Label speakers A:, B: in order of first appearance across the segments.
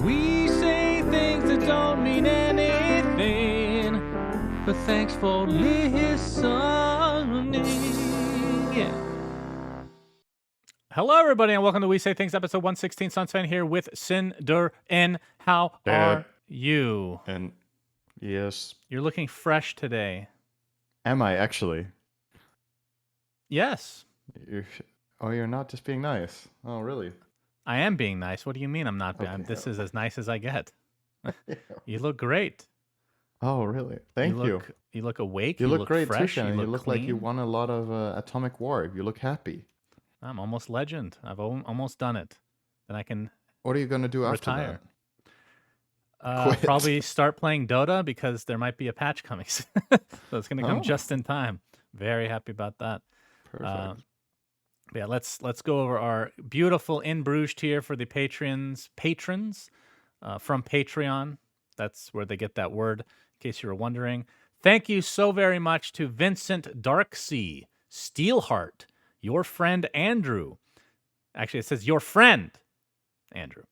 A: We say things that don't mean anything, but thanks for listening. Yeah. Hello, everybody, and welcome to We Say Things, episode 116. Sunsfan here with Cinder. And how are you?
B: And yes.
A: You're looking fresh today.
B: Am I actually?
A: Yes.
B: You're not just being nice. Oh, really?
A: I am being nice. What do you mean I'm not?
B: Okay.
A: This is as nice as I get. You look great.
B: Oh, really? Thank you.
A: You look awake.
B: You look great
A: fresh.
B: too, Shannon. You look like you
A: clean.
B: won a lot of atomic war. You look happy.
A: I'm almost legend. I've almost done it. Then I can.
B: What are you gonna do
A: retire.
B: after that?
A: Probably start playing Dota because there might be a patch coming. So it's going to come just in time. Very happy about that.
B: Perfect.
A: Yeah, let's go over our beautiful In Bruges tier for the patrons from Patreon. That's where they get that word, in case you were wondering. Thank you so very much to Vincent Darksea, Steelheart, your friend Andrew. Actually, it says your friend Andrew.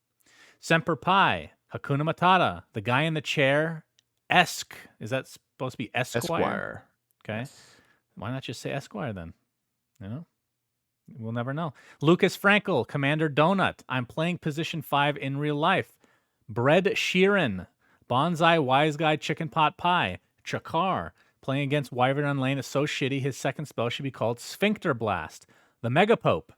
A: Semper Pi, Hakuna Matata, the guy in the chair, Esk. Is that supposed to be Esquire? Okay.
B: Yes.
A: Why not just say Esquire then? You know? We'll never know. Lucas Frankel, Commander Donut. I'm playing position 5 in real life. Bread Sheeran, Bonsai Wise Guy Chicken Pot Pie. Chakar, playing against Wyvern on lane is so shitty his second spell should be called Sphincter Blast. The Megapope.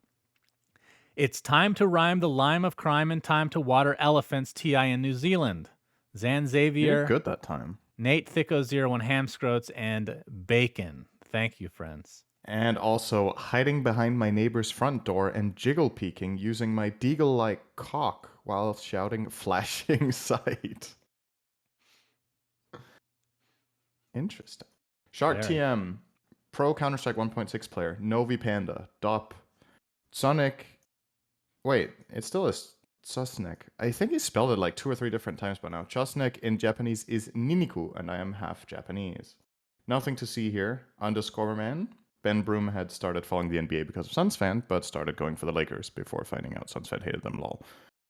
A: It's time to rhyme the lime of crime and time to water elephants. TI in New Zealand. Zan Xavier.
B: You're good that time.
A: Nate Thicko01 Hamscroats and Bacon. Thank you, friends.
B: And also hiding behind my neighbor's front door and jiggle peeking using my deagle-like cock while shouting flashing sight. Interesting. Shark TM, Pro Counter-Strike 1.6 player, Novi Panda, Dop, Sonic. Wait, it still is Chosnek. I think he spelled it like 2 or 3 different times by now. Chosnek in Japanese is Niniku, and I am half Japanese. Nothing to see here. Underscore man. Ben Broom had started following the NBA because of Suns fan, but started going for the Lakers before finding out Suns fan hated them, lol.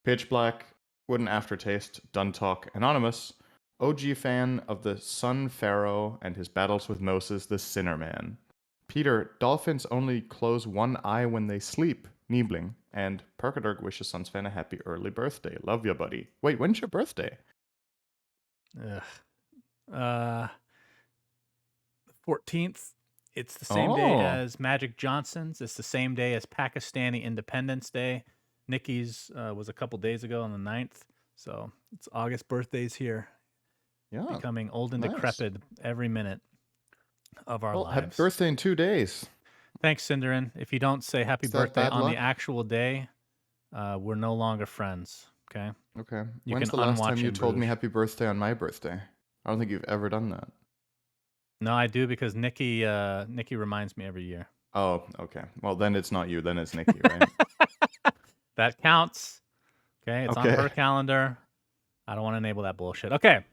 B: Pitch Black, Wooden Aftertaste, Dun Talk, Anonymous, OG fan of the Sun Pharaoh and his battles with Moses, the Sinner Man. Peter, dolphins only close one eye when they sleep, Niebling, and Perkaderg wishes Suns fan a happy early birthday. Love ya, buddy. Wait, when's your birthday?
A: The 14th. It's the same day as Magic Johnson's. It's the same day as Pakistani Independence Day. Nikki's was a couple days ago on the 9th. So it's August birthdays here.
B: Yeah.
A: Becoming old and decrepit every minute of our lives.
B: Happy birthday in 2 days.
A: Thanks, Cinderin. If you don't say happy birthday on the actual day, we're no longer friends. Okay?
B: Okay. When's the last time you told me happy birthday on my birthday? I don't think you've ever done that.
A: No, I do because Nikki reminds me every year.
B: Oh, okay. Well, then it's not you. Then it's Nikki, right?
A: That counts. Okay, it's on her calendar. I don't want to enable that bullshit. Okay,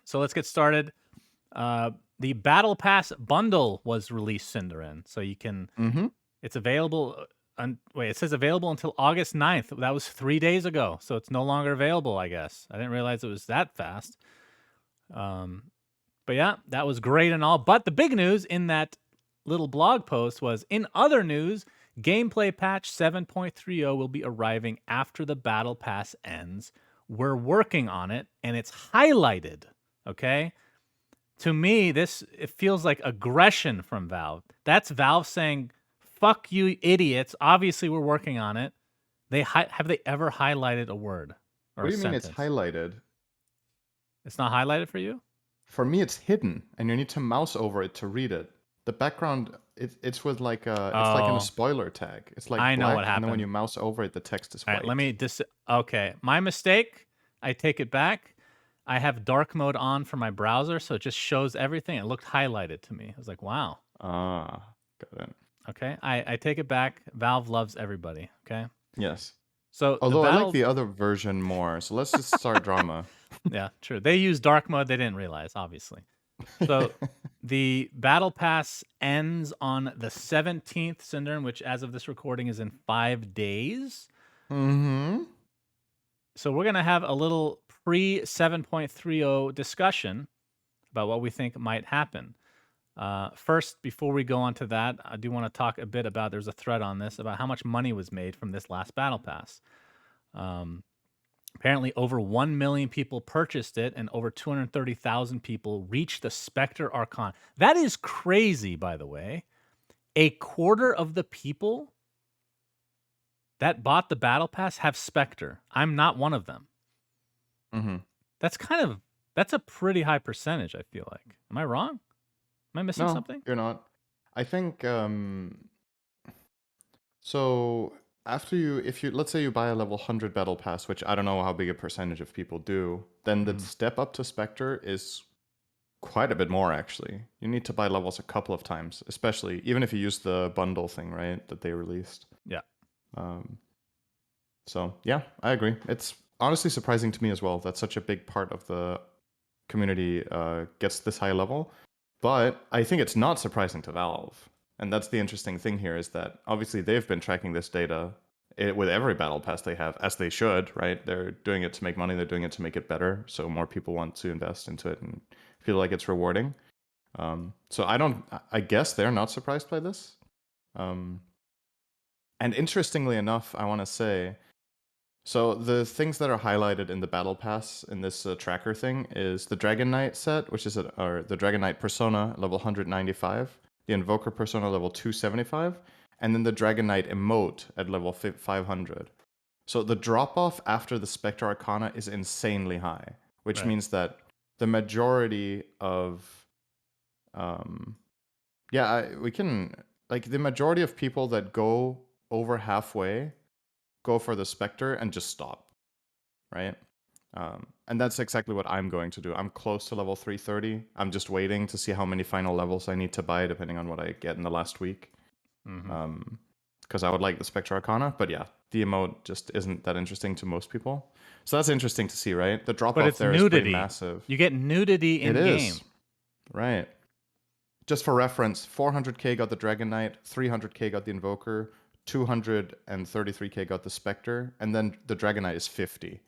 A: so let's get started. The Battle Pass bundle was released, Cinderin, so you can. It's available. It says available until August 9th. That was 3 days ago, so it's no longer available. I guess I didn't realize it was that fast. But yeah, that was great and all. But the big news in that little blog post was, in other news, gameplay patch 7.30 will be arriving after the Battle Pass ends. We're working on it, and it's highlighted, okay? To me, it feels like aggression from Valve. That's Valve saying, fuck you idiots. Obviously, we're working on it. Have they ever highlighted a word or
B: what do
A: a
B: you
A: sentence?
B: Mean it's highlighted?
A: It's not highlighted for you?
B: For me, it's hidden, and you need to mouse over it to read it. The background, it's with like like in a spoiler tag. It's like
A: I know
B: black,
A: what happened.
B: And then when you mouse over it, the text is white.
A: All right, okay, my mistake. I take it back. I have dark mode on for my browser, so it just shows everything. It looked highlighted to me. I was like, wow.
B: Got it.
A: Okay, I take it back. Valve loves everybody. Okay.
B: Yes.
A: So,
B: although I like the other version more, so let's just start drama.
A: Yeah, true. They use dark mode. They didn't realize, obviously. So the Battle Pass ends on the 17th, Cinderin, which as of this recording is in 5 days. So we're gonna have a little pre 7.30 discussion about what we think might happen. First, before we go on to that, I do want to talk a bit about. There's a thread on this about how much money was made from this last battle pass. Um, Apparently, over 1 million people purchased it, and over 230,000 people reached the Spectre Archon. That is crazy, by the way. A quarter of the people that bought the Battle Pass have Spectre. I'm not one of them.
B: Mm-hmm.
A: That's a pretty high percentage, I feel like. Am I wrong? Am I missing
B: No,
A: something?
B: you're not. I think so after if you let's say you buy a level 100 battle pass, which I don't know how big a percentage of people do, then the
A: Mhm.
B: step up to Spectre is quite a bit more actually. You need to buy levels a couple of times, especially even if you use the bundle thing, right, that they released.
A: Yeah.
B: Um, so yeah, I agree. It's honestly surprising to me as well that such a big part of the community gets this high level. But I think it's not surprising to Valve. And that's the interesting thing here is that obviously they've been tracking this data with every battle pass they have, as they should, right? They're doing it to make money, they're doing it to make it better, so more people want to invest into it and feel like it's rewarding. So I guess they're not surprised by this. And interestingly enough, I want to say, so the things that are highlighted in the battle pass in this tracker thing is the Dragon Knight set, which is or the Dragon Knight persona level 195, the Invoker persona level 275, and then the Dragon Knight emote at level 500. So the drop off after the Spectre Arcana is insanely high, which
A: Right.
B: means that the majority of we can, like, the majority of people that go over halfway go for the Spectre and just stop, right? And that's exactly what I'm going to do. I'm close to level 330. I'm just waiting to see how many final levels I need to buy, depending on what I get in the last week.
A: Mm-hmm.
B: Because I would like the Spectre Arcana, but yeah, the emote just isn't that interesting to most people. So that's interesting to see, right? The drop
A: But
B: off
A: it's
B: there is pretty
A: nudity.
B: massive.
A: You get nudity
B: It
A: in
B: is,
A: game.
B: right? Just for reference, 400k got the Dragon Knight, 300k got the Invoker, 233k got the Spectre, and then the Dragon Knight is 50.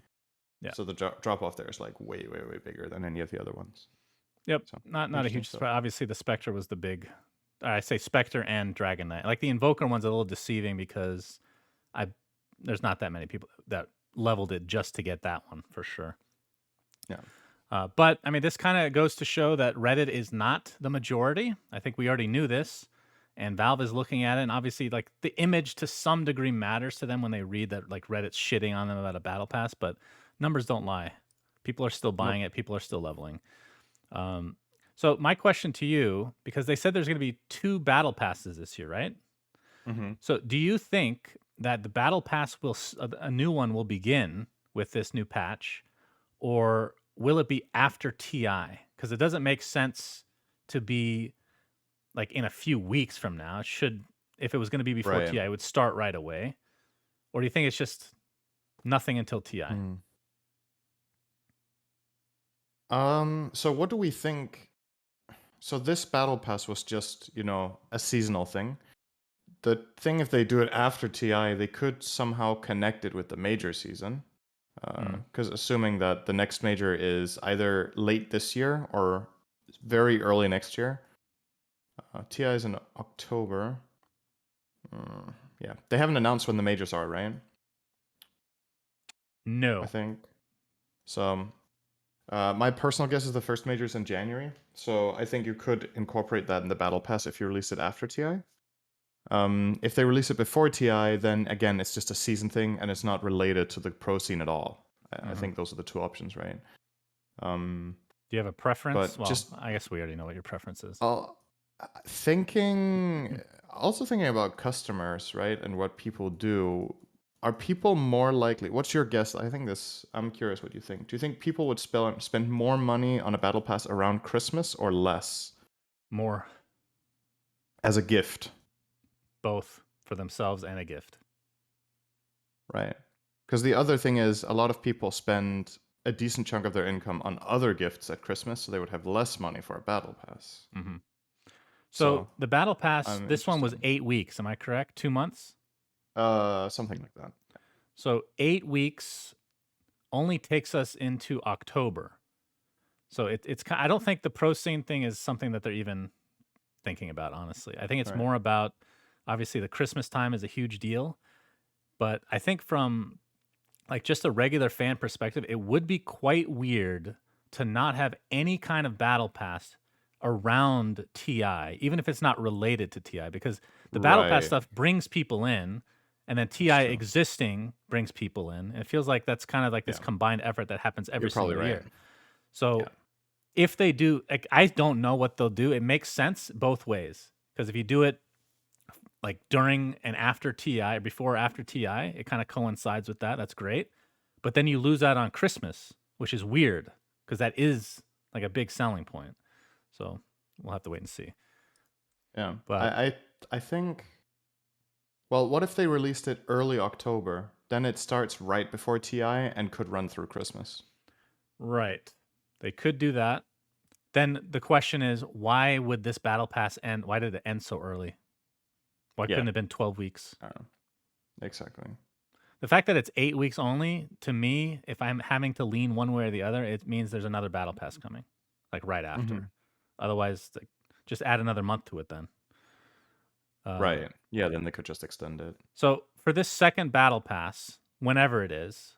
A: Yeah.
B: So the drop off there is like way, way, way bigger than any of the other ones.
A: Yep.
B: So
A: Not a
B: interesting
A: huge
B: stuff.
A: surprise. Obviously, the Spectre was the big. I say Spectre and Dragon Knight. Like the Invoker one's a little deceiving because I there's not that many people that leveled it just to get that one for sure.
B: Yeah.
A: But I mean, this kind of goes to show that Reddit is not the majority. I think we already knew this, and Valve is looking at it. And obviously, like the image to some degree matters to them when they read that like Reddit's shitting on them about a battle pass. But numbers don't lie. People are still buying
B: Nope.
A: it. People are still leveling. Um, so my question to you, because they said there's going to be 2 battle passes this year, right?
B: Mm-hmm.
A: So do you think that the battle pass a new one will begin with this new patch, or will it be after TI? Because it doesn't make sense to be like in a few weeks from now. It should, if it was going to be before
B: Right.
A: TI, it would start right away. Or do you think it's just nothing until TI?
B: Mm. So what do we think? So this battle pass was just, a seasonal thing. The thing, if they do it after TI, they could somehow connect it with the major season.
A: Mm.
B: Because assuming that the next major is either late this year or very early next year. TI is in October. Yeah, they haven't announced when the majors are, right? I
A: No.
B: think. So my personal guess is the first major is in January. So I think you could incorporate that in the battle pass if you release it after TI. If they release it before TI, then again, it's just a season thing and it's not related to the pro scene at all. I
A: Mm-hmm.
B: think those are the two options, right?
A: Do you have a preference?
B: But
A: Well,
B: just
A: I guess we already know what your preference is.
B: uh, thinking, also thinking about customers, right, and what people do. Are people more likely? What's your guess? I'm curious what you think. Do you think people would spend more money on a battle pass around Christmas or less
A: More,
B: as a gift?
A: both for themselves and a gift.
B: Right. Because the other thing is, a lot of people spend a decent chunk of their income on other gifts at Christmas, so they would have less money for a battle pass.
A: Mm-hmm. So
B: So
A: the battle pass,
B: I'm
A: this one
B: interested.
A: was 8 weeks. Am I correct? 2 months.
B: Something like that.
A: So 8 weeks. only takes us into October. So I don't think the pro scene thing is something that they're even thinking about, honestly. I think it's
B: Right.
A: more about, obviously, the Christmas time is a huge deal, but I think from like just a regular fan perspective, it would be quite weird to not have any kind of battle pass around TI, even if it's not related to TI, because the battle pass
B: Right.
A: stuff brings people in, and then
B: That's
A: TI
B: true.
A: existing brings people in. And it feels like that's kind of like this
B: Yeah.
A: combined effort that happens
B: You're
A: every
B: probably
A: single
B: right.
A: year.
B: Yeah.
A: So if they do, like, I don't know what they'll do. It makes sense both ways, because if you do it like during and after TI, or before or after TI, it kind of coincides with that. That's great. But then you lose out on Christmas, which is weird because that is like a big selling point. So we'll have to wait and see.
B: Yeah.
A: But
B: I think. Well, what if they released it early October? Then it starts right before TI and could run through Christmas.
A: right, they could do that. Then the question is, why would this battle pass end? Why did it end so early? Why
B: Yeah.
A: couldn't it have been 12 weeks?
B: Exactly.
A: The fact that it's 8 weeks only, to me, if I'm having to lean one way or the other, it means there's another battle pass coming, like right
B: Hmm.
A: after. Otherwise, like, just add another month to it then. Um,
B: Right. Yeah, then they could just extend it.
A: so for this second battle pass, whenever it is,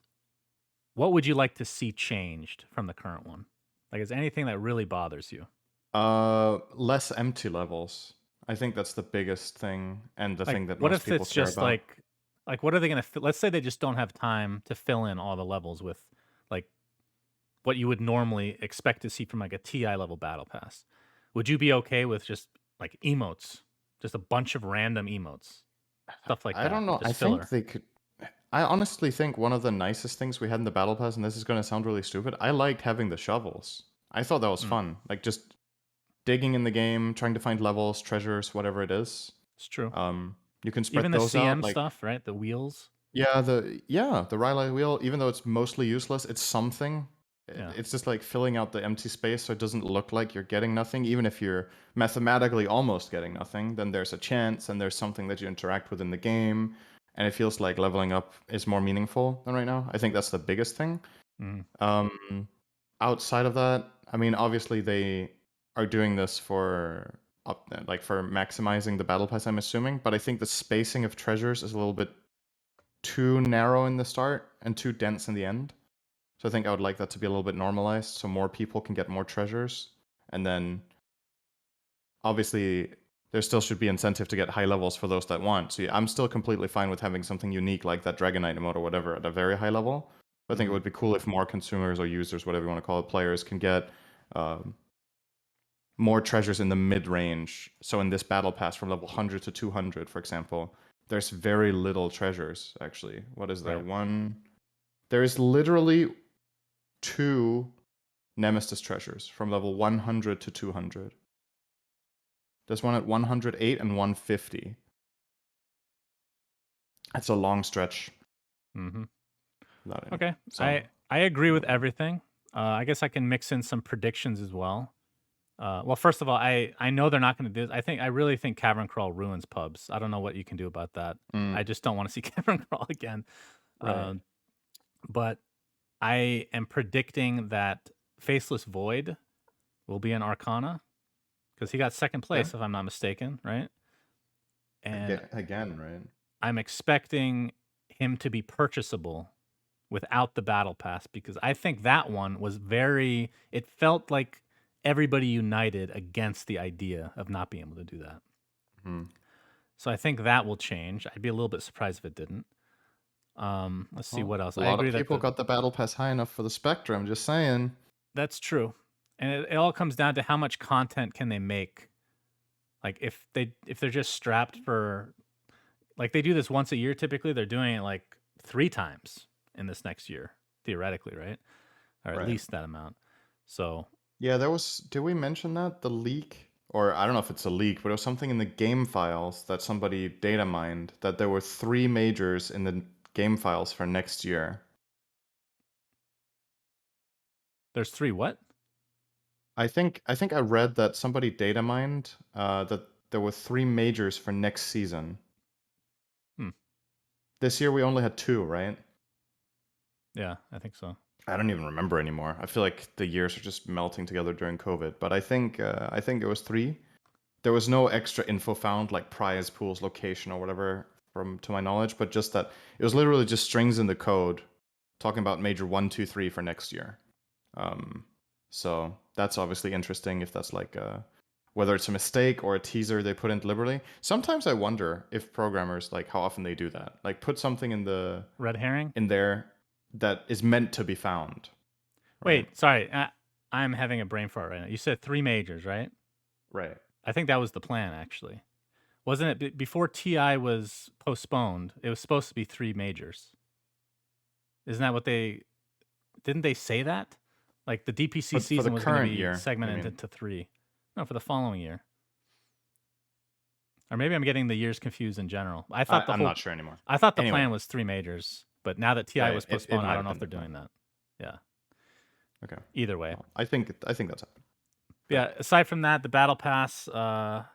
A: what would you like to see changed from the current one? Like, is there anything that really bothers you?
B: Less empty levels. I think that's the biggest thing and the
A: Like,
B: thing that
A: what
B: most
A: if
B: people
A: it's
B: care
A: just
B: about.
A: like what are they gonna? Let's say they just don't have time to fill in all the levels with like what you would normally expect to see from like a TI level battle pass. Would you be okay with just like emotes, just a bunch of random emotes, stuff like
B: I
A: that,
B: don't know. I
A: just
B: think
A: filler?
B: they could. I honestly think one of the nicest things we had in the Battle Pass, and this is going to sound really stupid, I liked having the shovels. I thought that was
A: Mm,
B: fun. Like just digging in the game, trying to find levels, treasures, whatever it is.
A: it's true.
B: You can
A: Even
B: spread
A: the
B: those out.
A: CM
B: Like
A: stuff, right? The wheels.
B: the Rylai wheel, even though it's mostly useless, it's something.
A: Yeah.
B: It's just like filling out the empty space so it doesn't look like you're getting nothing. Even if you're mathematically almost getting nothing, then there's a chance and there's something that you interact with in the game. And it feels like leveling up is more meaningful than right now. I think that's the biggest thing.
A: Mm,
B: Um, Outside of that, I mean, obviously they are doing this for like for maximizing the battle pass, I'm assuming. But I think the spacing of treasures is a little bit too narrow in the start and too dense in the end. So I think I would like that to be a little bit normalized so more people can get more treasures. And then obviously there still should be incentive to get high levels for those that want. So yeah, I'm still completely fine with having something unique like that Dragonite emote or whatever at a very high level. But I think it
A: mm-hmm.
B: would be cool if more consumers or users, whatever you want to call it, players can get um, more treasures in the mid range. So in this battle pass from level 100 to 200, for example, there's very little treasures actually. What is there?
A: Right.
B: One. There is literally two Nemesis treasures from level 100 to 200. There's one at 108 and 150. It's a long stretch
A: Mm-hmm.
B: without any.
A: Okay.
B: So,
A: I agree with
B: yeah.
A: everything. I guess I can mix in some predictions as well. Well, first of all, I know they're not going to do this. I really think Cavern Crawl ruins pubs. I don't know what you can do about that.
B: Mm,
A: I just don't want to see Cavern Crawl again.
B: right.
A: Um, but I am predicting that Faceless Void will be an Arcana because he got second
B: Yeah.
A: place, if I'm not mistaken, right? And
B: Again, right?
A: I'm expecting him to be purchasable without the battle pass because I think that one was very. It felt like everybody united against the idea of not being able to do that.
B: Hmm.
A: So I think that will change. I'd be a little bit surprised if it didn't. Let's see
B: Well,
A: what else.
B: a
A: I
B: lot of
A: agree that
B: people got the battle pass high enough for the Spectrum. Just saying.
A: that's true, and it all comes down to how much content can they make. Like if they're just strapped for like they do this once a year typically, they're doing it like 3 times in this next year theoretically, right? Or at
B: Right.
A: least that amount. So
B: Yeah, there was. Did we mention that the leak, or I don't know if it's a leak, but it was something in the game files that somebody data mined that there were three majors in the game files for next year.
A: there's 3 what?
B: I think I read that somebody data mined that there were three majors for next season.
A: Hmm.
B: This year we only had two, right?
A: Yeah, I think so.
B: I don't even remember anymore. I feel like the years are just melting together during COVID. But I think it was 3. There was no extra info found, like prize pools, location, or whatever, from to my knowledge, but just that it was literally just strings in the code talking about major 1, 2, 3 for next year. Um, so that's obviously interesting if that's like whether it's a mistake or a teaser they put in deliberately. Sometimes I wonder if programmers like how often they do that, like put something
A: Red herring.
B: in there that is meant to be found, right?
A: Wait, sorry. I'm having a brain fart right now. You said 3 majors, right?
B: Right.
A: I think that was the plan, actually. Wasn't it before TI was postponed? It was supposed to be 3 majors. Isn't that what they didn't they say that? Like the DPC
B: For the
A: season was going to
B: current
A: be
B: year, you
A: segmented
B: mean?
A: into 3. No, for the following year. Or maybe I'm getting the years confused in general.
B: I'm not sure anymore.
A: I thought the
B: Anyway,
A: plan was 3 majors, but now that TI
B: yeah,
A: was
B: it
A: postponed, I
B: might
A: don't
B: have
A: know if
B: been the
A: they're
B: plan.
A: doing that. Yeah.
B: Okay.
A: Either way.
B: Well, I think that's happened.
A: Yeah, aside from that, the battle pass, I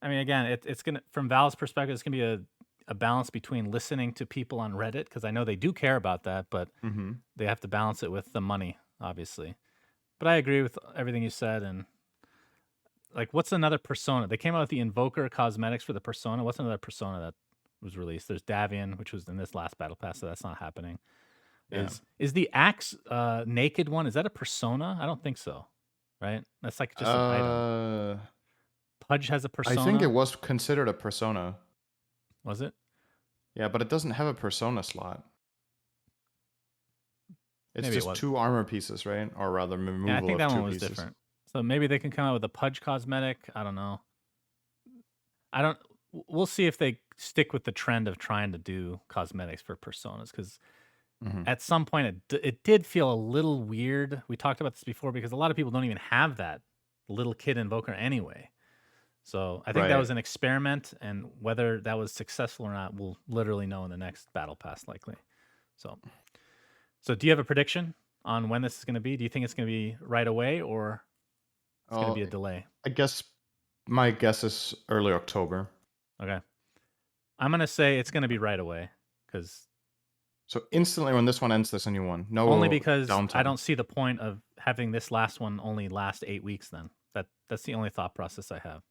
A: mean, again, it's gonna from Valve's perspective, it's gonna be a balance between listening to people on Reddit because I know they do care about that, but
B: Mm-hmm.
A: they have to balance it with the money, obviously. But I agree with everything you said. And like, what's another persona? They came out with the Invoker cosmetics for the persona. What's another persona that was released? There's Davian, which was in this last battle pass, so that's not happening.
B: Yeah.
A: Is the axe naked one? Is that a persona? I don't think so. Right? That's like just an item.
B: Uh,
A: Pudge has a
B: I think it
A: persona.
B: was considered a persona.
A: Was it?
B: Yeah, but it doesn't have a persona slot. It's
A: Maybe it
B: just
A: was.
B: 2 armor pieces, right? Or rather,
A: Yeah, I
B: removal
A: think
B: of
A: that
B: 2
A: one was
B: pieces.
A: different. So maybe they can come out with a Pudge cosmetic. I don't know. I don't. We'll see if they stick with the trend of trying to do cosmetics for personas because
B: Mm-hmm.
A: at some point it did feel a little weird. We talked about this before because a lot of people don't even have that little kid invoker anyway. So I think that
B: Right.
A: was an experiment, and whether that was successful or not, we'll literally know in the next battle pass likely. So, so do you have a prediction on when this is going to be? Do you think it's going to be right away or it's going to
B: Oh,
A: be a delay?
B: I guess my guess is early October.
A: Okay, I'm going to say it's going to be right away because
B: So instantly when this one ends, there's a new one.
A: only
B: No
A: because I
B: downtime.
A: don't see the point of having this last one only last 8 weeks. Then that's the only thought process I have.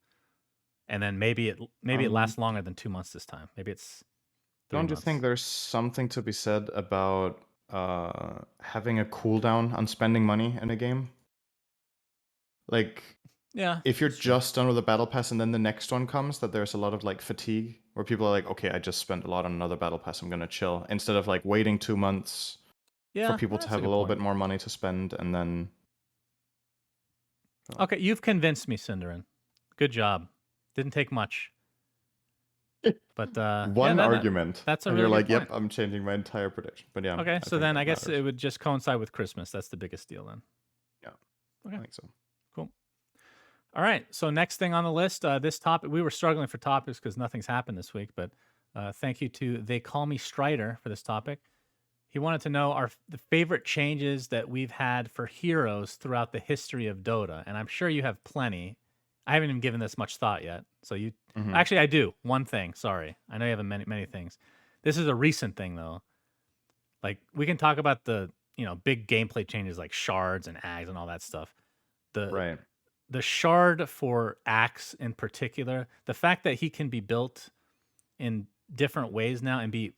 A: And then maybe it
B: Um,
A: lasts longer than 2 months this time. Maybe it's three
B: don't you think
A: months.
B: there's something to be said about having a cooldown on spending money in a game? Like,
A: Yeah,
B: if you're
A: that's true.
B: just done with a battle pass and then the next one comes, that there's a lot of like fatigue where people are like, okay, I just spent a lot on another battle pass, I'm gonna chill. Instead of like waiting 2 months for
A: Yeah,
B: people to
A: that's a
B: have a
A: good
B: little
A: point.
B: bit more money to spend and then.
A: Okay, you've convinced me, Cinderin. Good job. Didn't take much, but yeah,
B: One argument,
A: that's a
B: and you're
A: really good
B: like, yep,
A: point.
B: I'm changing my entire prediction. But yeah,
A: Okay,
B: I
A: so
B: think
A: then I
B: that
A: guess it
B: matters.
A: would just coincide with Christmas. That's the biggest deal then.
B: Yeah,
A: Okay,
B: I think so.
A: cool. All right, so next thing on the list, this topic, we were struggling for topics because nothing's happened this week, but thank you to They Call Me Strider for this topic. He wanted to know the favorite changes that we've had for heroes throughout the history of Dota, and I'm sure you have plenty. I haven't even given this much thought yet. So you
B: Hmm.
A: actually I do. One thing, sorry. I know you have many things. This is a recent thing though. Like we can talk about the, big gameplay changes like shards and ags and all that stuff. The
B: Right.
A: the shard for axe in particular, the fact that he can be built in different ways now and be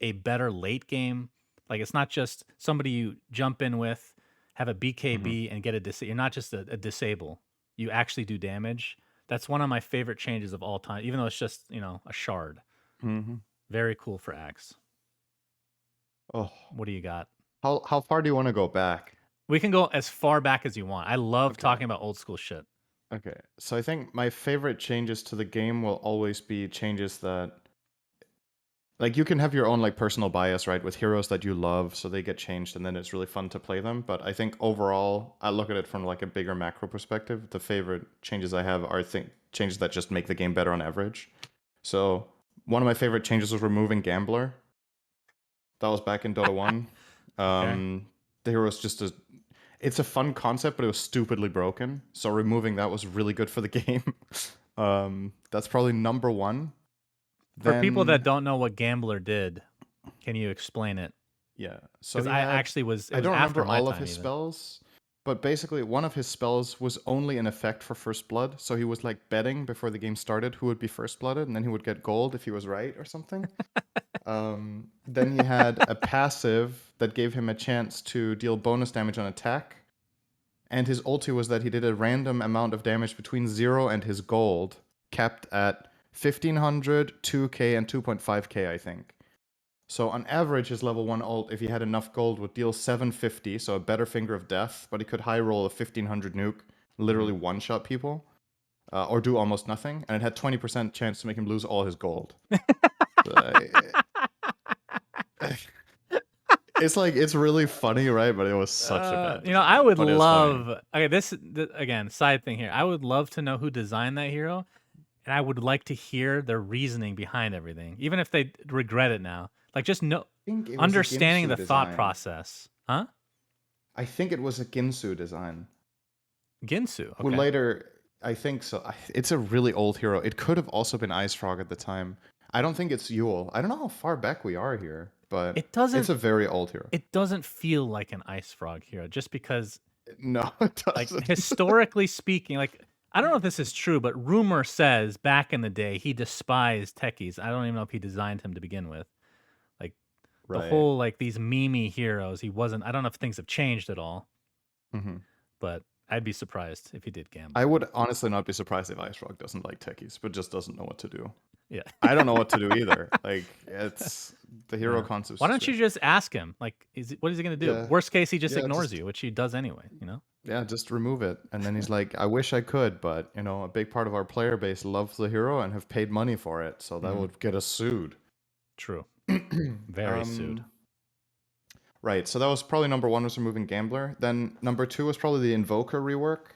A: a better late game. Like it's not just somebody you jump in with, have a
B: Hmm.
A: BKB and get you're not just a disable. You actually do damage. That's one of my favorite changes of all time, even though it's just, a shard.
B: Hmm.
A: Very cool for Axe.
B: Oh,
A: What do you got?
B: how far do you want to go back?
A: We can go as far back as you want. I love
B: Okay.
A: talking about old school shit.
B: Okay. So I think my favorite changes to the game will always be changes that like you can have your own like personal bias, right, with heroes that you love, so they get changed and then it's really fun to play them. But I think overall, I look at it from like a bigger macro perspective. The favorite changes I have are changes that just make the game better on average. So one of my favorite changes was removing Gambler. That was back in Dota 1.
A: Okay.
B: The hero was just a it's a fun concept, but it was stupidly broken. So removing that was really good for the game. That's probably number one.
A: For people that
B: Then
A: don't know what Gambler did, can you explain it?
B: Yeah. So
A: Because
B: he
A: I
B: had,
A: actually was. It
B: I
A: was
B: don't
A: after
B: remember
A: my
B: all of
A: time
B: his
A: even.
B: spells, but basically one of his spells was only in effect for first blood. So he was like betting before the game started who would be first blooded, and then he would get gold if he was right or something. Then he had a passive that gave him a chance to deal bonus damage on attack. And his ulti was that he did a random amount of damage between 0 and his gold, capped at 1500, 2k, and 2.5k, I think. So on average, his level 1 ult, if he had enough gold, would deal 750, so a better Finger of Death, but he could high roll a 1500 nuke, literally one-shot people, or do almost nothing, and it had 20% chance to make him lose all his gold. Uh, it's like, it's really funny, right? But it was such a bad
A: I
B: design.
A: would
B: But it was funny.
A: love. Okay, again, side thing here. I would love to know who designed that hero, and I would like to hear their reasoning behind everything, even if they regret it now. Like just know,
B: I think it was a
A: understanding
B: Ginsu
A: the thought
B: design.
A: process, huh?
B: I think it was a Ginsu design.
A: Ginsu.
B: Who
A: Okay.
B: later, I think so. It's a really old hero. It could have also been Ice Frog at the time. I don't think it's Yule. I don't know how far back we are here, but
A: It
B: it's
A: doesn't.
B: a very old hero.
A: It doesn't feel like an Ice Frog hero, just because,
B: No, it
A: like
B: doesn't.
A: historically speaking, like I don't know if this is true, but rumor says back in the day he despised techies. I don't even know if he designed him to begin with. Like the
B: Right.
A: whole like these meme heroes, he wasn't. I don't know if things have changed at all,
B: Hmm.
A: but I'd be surprised if he did gamble.
B: I would honestly not be surprised if Ice Frog doesn't like techies, but just doesn't know what to do.
A: Yeah.
B: I don't know what to do either. Like, it's the hero
A: Yeah.
B: concept's
A: Why
B: just
A: don't you
B: weird.
A: just ask him? Like, what is he gonna do?
B: Yeah.
A: Worst case, he just
B: Yeah,
A: ignores
B: just
A: you, which he does anyway. You know.
B: yeah, just remove it. And then he's like, I wish I could, but a big part of our player base loves the hero and have paid money for it, so that
A: Hmm.
B: would get us sued.
A: True. Very sued.
B: um, right. So that was probably number one, was removing Gambler. Then number two was probably the Invoker rework.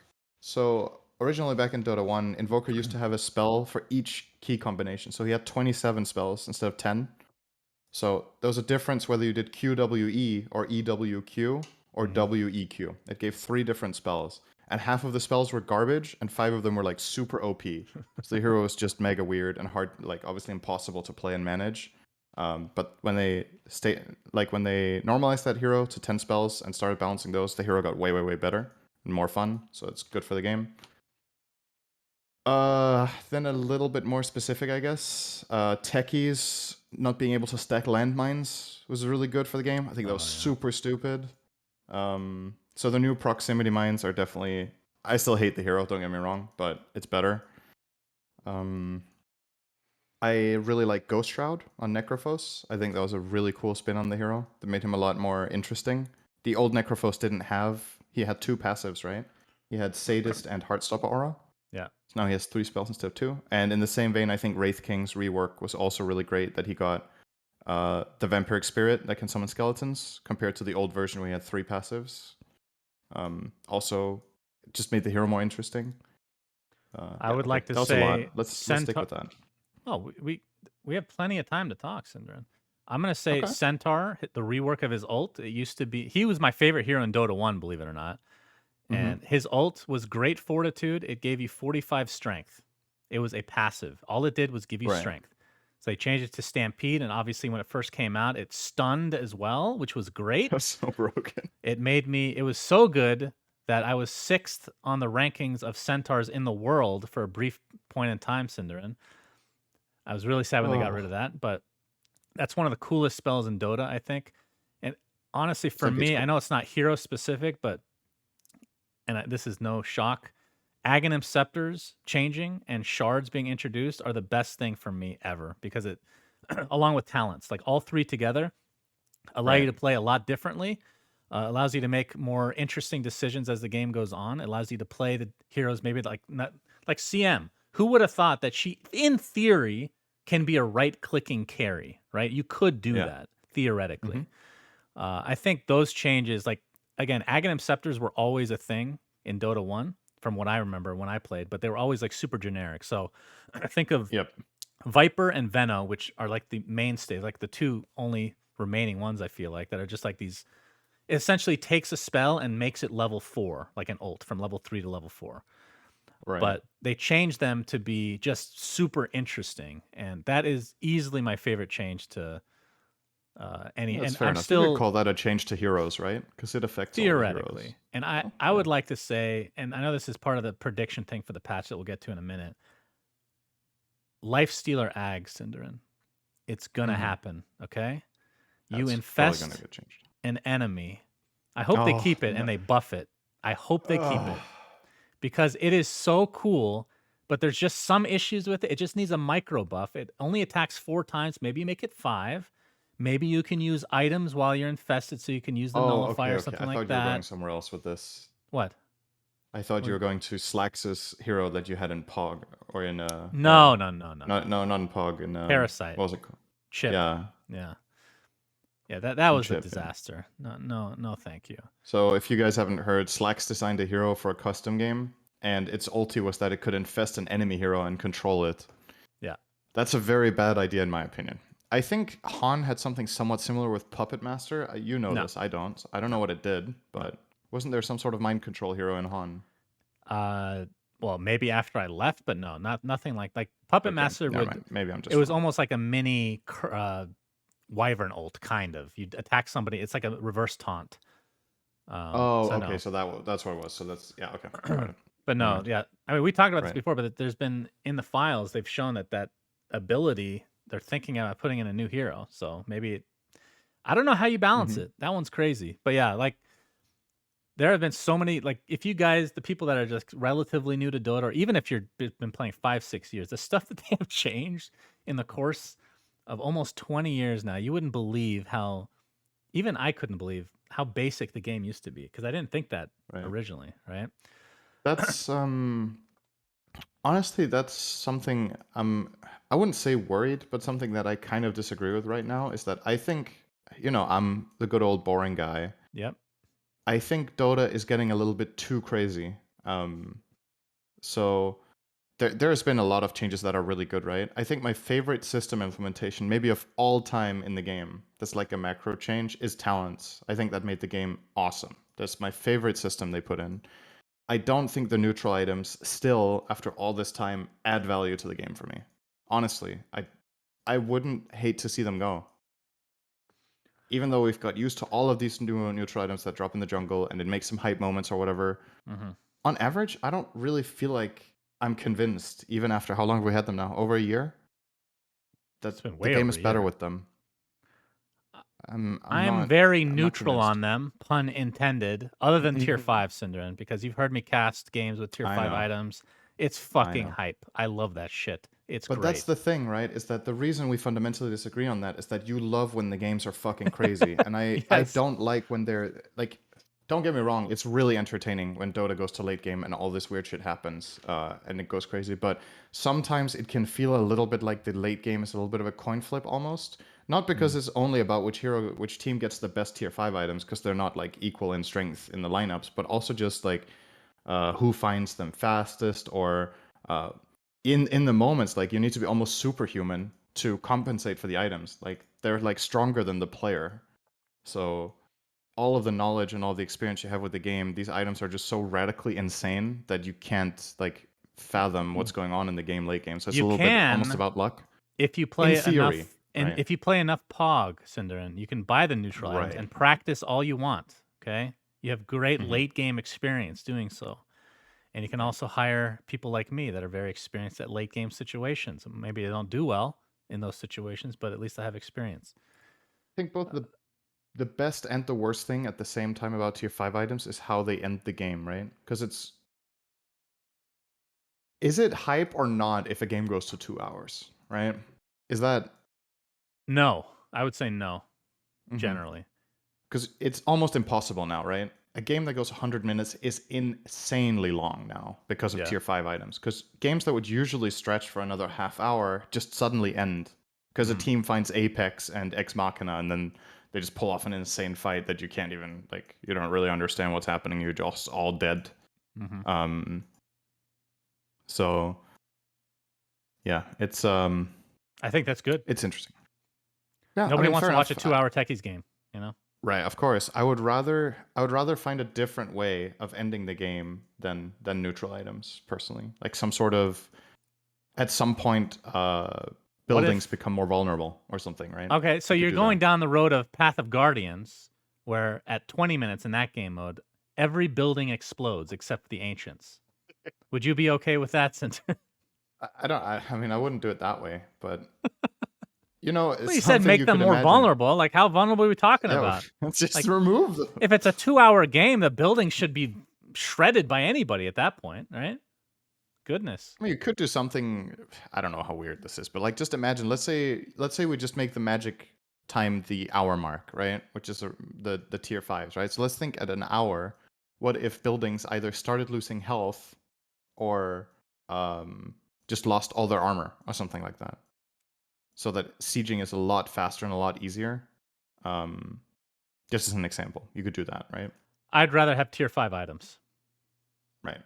B: So originally back in Dota 1, Invoker used to have a spell for each key combination. So he had 27 spells instead of 10. So there was a difference whether you did QWE or EWQ or
A: Hmm.
B: WEQ. It gave three different spells. And half of the spells were garbage, and five of them were like super OP. So the hero was just mega weird and hard, like obviously impossible to play and manage. But when they normalized that hero to 10 spells and started balancing those, the hero got way, way, way better and more fun. So it's good for the game. Then a little bit more specific, I guess. Techies not being able to stack landmines was really good for the game. I think that was
A: Oh yeah.
B: super stupid. So the new proximity mines are definitely. I still hate the hero, don't get me wrong, but it's better. Um, I really like Ghost Shroud on Necrophos. I think that was a really cool spin on the hero that made him a lot more interesting. The old Necrophos didn't have. He had two passives, right? He had Sadist and Heartstopper Aura.
A: Yeah.
B: So now he has three spells instead of two. And in the same vein, I think Wraith King's rework was also really great that he got the Vampiric Spirit that can summon skeletons compared to the old version where he had three passives. Also, just made the hero more interesting.
A: I
B: Yeah,
A: would
B: okay,
A: like to
B: that was a
A: say
B: lot. Let's stick
A: Centaur.
B: with that.
A: Oh, we have plenty of time to talk, Syndran. I'm gonna say
B: Okay.
A: Centaur, the rework of his ult. It used to be he was my favorite hero in Dota 1, believe it or not.
B: Mm-hmm.
A: And his ult was great fortitude. It gave you 45 strength. It was a passive. All it did was give you
B: Right.
A: strength. So they changed it to Stampede, and obviously when it first came out, it stunned as well, which was great.
B: That's so broken.
A: It was so good that I was sixth on the rankings of centaurs in the world for a brief point in time, Cinderin. I was really sad when they got
B: Oh,
A: rid of that, but that's one of the coolest spells in Dota, I think. And honestly,
B: it's
A: for
B: like
A: me, I know it's not hero specific, but this is no shock. Aghanim scepters changing and shards being introduced are the best thing for me ever because it, along with talents, like all three together, allow you
B: right.
A: to play a lot differently. Allows you to make more interesting decisions as the game goes on. It allows you to play the heroes maybe like not like CM. Who would have thought that she, in theory, can be a right-clicking carry? Right, you could do
B: Yeah.
A: that
B: Mm-hmm.
A: theoretically. I think those changes, like again, Aghanim scepters were always a thing in Dota 1, from what I remember when I played, but they were always like super generic. So I think of
B: Yep.
A: Viper and Veno, which are like the mainstays, like the two only remaining ones I feel like that are just like these. It essentially takes a spell and makes it level 4, like an ult from level 3 to level 4.
B: Right.
A: But they changed them to be just super interesting, and that is easily my favorite change to Any,
B: That's
A: and
B: fair
A: I'm
B: enough. You could
A: still
B: call that a change to heroes, right? Because it affects all the heroes.
A: theoretically, and I
B: Oh,
A: I
B: yeah.
A: would like to say, and I know this is part of the prediction thing for the patch that we'll get to in a minute. Life Stealer Ag, Cinderin. It's gonna
B: Mm-hmm.
A: happen. Okay, you
B: That's probably gonna
A: infest
B: get changed.
A: an enemy. I hope they
B: Oh
A: keep it
B: no.
A: and they buff it. I hope they keep
B: Ugh.
A: it because it is so cool. But there's just some issues with it. It just needs a micro buff. It only attacks 4 times. Maybe you make it 5. Maybe you can use items while you're infested, so you can use the
B: Oh, okay,
A: nullifier or
B: okay.
A: something
B: I
A: like
B: thought you were going
A: that.
B: somewhere else with this.
A: What?
B: I thought you
A: What?
B: were going to Slax's hero that you had in Pog or in
A: No, no, no, no,
B: not
A: no.
B: no not in Pog in
A: Parasite.
B: what was it called?
A: Chip.
B: Yeah,
A: Yeah. Yeah, that
B: in
A: was a
B: Chip. Yeah.
A: disaster. No, no, no, thank you.
B: So if you guys haven't heard, Slax designed a hero for a custom game, and its ulti was that it could infest an enemy hero and control it.
A: Yeah.
B: That's a very bad idea in my opinion. I think Han had something somewhat similar with Puppet Master. You know
A: No,
B: this, I don't. I don't know
A: no,
B: what it did,
A: no.
B: but wasn't there some sort of mind control hero in Han?
A: Uh, well, maybe after I left, but no, nothing like Puppet
B: Okay,
A: Master
B: never
A: would.
B: mind. Maybe I'm
A: It
B: just
A: was
B: wrong.
A: almost like a mini Wyvern ult, kind of. You'd attack somebody. It's like a reverse taunt.
B: Oh,
A: So
B: okay.
A: no.
B: So that's what it was. So that's yeah. Okay, got it.
A: But
B: Never
A: no,
B: mind.
A: yeah. I mean, we talked about this
B: Right.
A: before, but there's been in the files they've shown that ability they're thinking about putting in a new hero. So maybe I don't know how you balance
B: Mm-hmm.
A: it. That one's crazy. But yeah, like there have been so many. Like if you guys, the people that are just relatively new to Dota, or even if you've been playing 5, 6 years, the stuff that they have changed in the course of almost 20 years now, you wouldn't believe how. Even I couldn't believe how basic the game used to be because I didn't think that
B: Right.
A: originally, right?
B: That's honestly that's something I wouldn't say worried, but something that I kind of disagree with right now is that I think I'm the good old boring guy.
A: Yep.
B: I think Dota is getting a little bit too crazy. So there's been a lot of changes that are really good, right? I think my favorite system implementation, maybe of all time in the game, that's like a macro change, is talents. I think that made the game awesome. That's my favorite system they put in. I don't think the neutral items still, after all this time, add value to the game for me. Honestly, I wouldn't hate to see them go. Even though we've got used to all of these new neutral items that drop in the jungle and it makes some hype moments or whatever,
A: Mm-hmm.
B: on average, I don't really feel like I'm convinced, even after how long have we had them now? Over a year? That
A: It's been
B: the
A: way
B: game
A: over
B: is
A: a
B: better
A: year.
B: with them. I'm
A: I'm
B: not
A: very
B: I'm not
A: neutral
B: convinced.
A: on them, pun intended, other than tier
B: Mhm.
A: 5, Cinderin, because you've heard me cast games with tier
B: I
A: 5
B: know.
A: items. It's
B: I
A: fucking
B: know.
A: hype. I love that shit. It's
B: But that's
A: great.
B: the thing, right? Is that the reason we fundamentally disagree on that is that you love when the games are fucking crazy, and I
A: Yes.
B: don't like when they're like. Don't get me wrong, it's really entertaining when Dota goes to late game and all this weird shit happens, and it goes crazy. But sometimes it can feel a little bit like the late game is a little bit of a coin flip almost. Not because
A: Mm.
B: it's only about which team gets the best tier 5 items, because they're not like equal in strength in the lineups, but also just like who finds them fastest, or uh, in the moments, like you need to be almost superhuman to compensate for the items. Like they're like stronger than the player. So all of the knowledge and all the experience you have with the game, these items are just so radically insane that you can't like fathom what's going on in the game late game. So it's a
A: You
B: little bit almost
A: can
B: about luck.
A: if you
B: In
A: play
B: theory,
A: enough, and
B: right?
A: if you play enough Pog, Cinderin, you can buy the neutral items
B: Right.
A: and practice all you want. Okay, you have great
B: Hmm.
A: late game experience doing so, and you can
B: Right.
A: also hire people like me that are very experienced at late game situations. Maybe they don't do well in those situations, but at least I have experience.
B: I think both the best and the worst thing at the same time about tier 5 items is how they end the game, right? Because is it hype or not if a game goes to 2 hours, right? Is that
A: No, I would say no,
B: mm-hmm.
A: generally.
B: Because it's almost impossible now, right? A game that goes 100 minutes is insanely long now because of
A: Yeah.
B: tier 5 items. Because games that would usually stretch for another half hour just suddenly end because a
A: Mm.
B: team finds Apex and Ex Machina, and then they just pull off an insane fight that you can't even, like, you don't really understand what's happening. You're just all dead.
A: Mm-hmm.
B: Um, so yeah,
A: I think that's good.
B: it's interesting. Yeah, I
A: Nobody
B: mean,
A: wants
B: fair
A: to watch a
B: enough.
A: 2-hour techies game, you know?
B: Right, of course. I would rather find a different way of ending the game than neutral items, personally. Like some sort of, at some point, buildings become more vulnerable or something, right?
A: Okay, so
B: You could
A: you're
B: do
A: going
B: that.
A: down the road of Path of Guardians, where at 20 minutes in that game mode, every building explodes except for the ancients. Would you be okay with that? Since
B: I don't. I mean, I wouldn't do it that way, but you know, it's
A: well, you said
B: something
A: make
B: you
A: them
B: could
A: more
B: imagine.
A: vulnerable. Like, how vulnerable are we talking
B: Yeah,
A: about?
B: let's just
A: Like,
B: remove them.
A: if it's a 2-hour game, the building should be shredded by anybody at that point, right? Goodness.
B: I mean, you could do something. I don't know how weird this is, but like, just imagine. Let's say we just make the magic time the hour mark, right? Which is the tier fives, right? So let's think at an hour. What if buildings either started losing health or um, just lost all their armor or something like that? So that sieging is a lot faster and a lot easier. Um, just as an example, you could do that, right?
A: I'd rather have tier 5 items.
B: Right.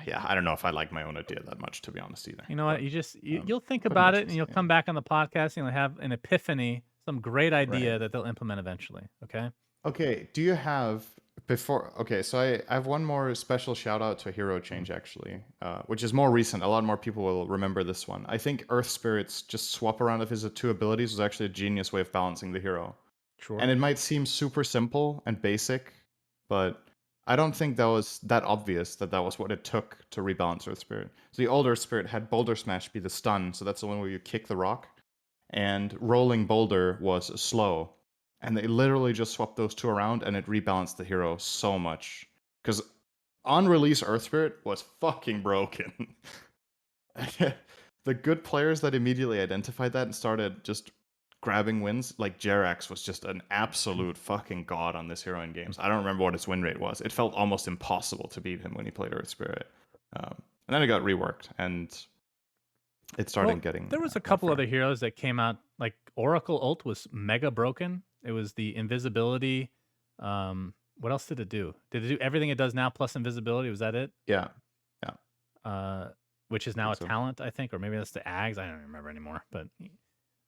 B: Yeah, I don't know if I like my own idea that much, to be honest, either.
A: You know what?
B: But
A: You'll think
B: but it
A: about
B: makes
A: it, and
B: sense.
A: you'll
B: Yeah.
A: come back on the podcast, and you'll have an epiphany, some great
B: Right.
A: idea that they'll implement eventually. Okay.
B: Okay. Do you have before? Okay, so I have one more special shout out to a hero change actually, which is more recent. A lot more people will remember this one. I think Earth Spirits just swap around of his two abilities was actually a genius way of balancing the hero.
A: Sure.
B: And it might seem super simple and basic, but I don't think that was that obvious that that was what it took to rebalance Earth Spirit. So the old Earth Spirit had Boulder Smash be the stun, so that's the one where you kick the rock, and Rolling Boulder was slow. And they literally just swapped those two around, and it rebalanced the hero so much. Because on release, Earth Spirit was fucking broken. The good players that immediately identified that and started just grabbing wins, like Jerax was just an absolute fucking god on this hero in games. I don't remember what his win rate was. It felt almost impossible to beat him when he played Earth Spirit. And then it got reworked, and it
A: Well,
B: started getting
A: there was a
B: more
A: couple
B: fair.
A: other heroes that came out. Like Oracle ult was mega broken. It was the invisibility. What else did it do? Did it do everything it does now plus invisibility? Was that it?
B: Yeah, yeah,
A: Uh, which is
B: I
A: now
B: think
A: a
B: so.
A: talent, I think, or maybe that's the Ags. I don't remember anymore. But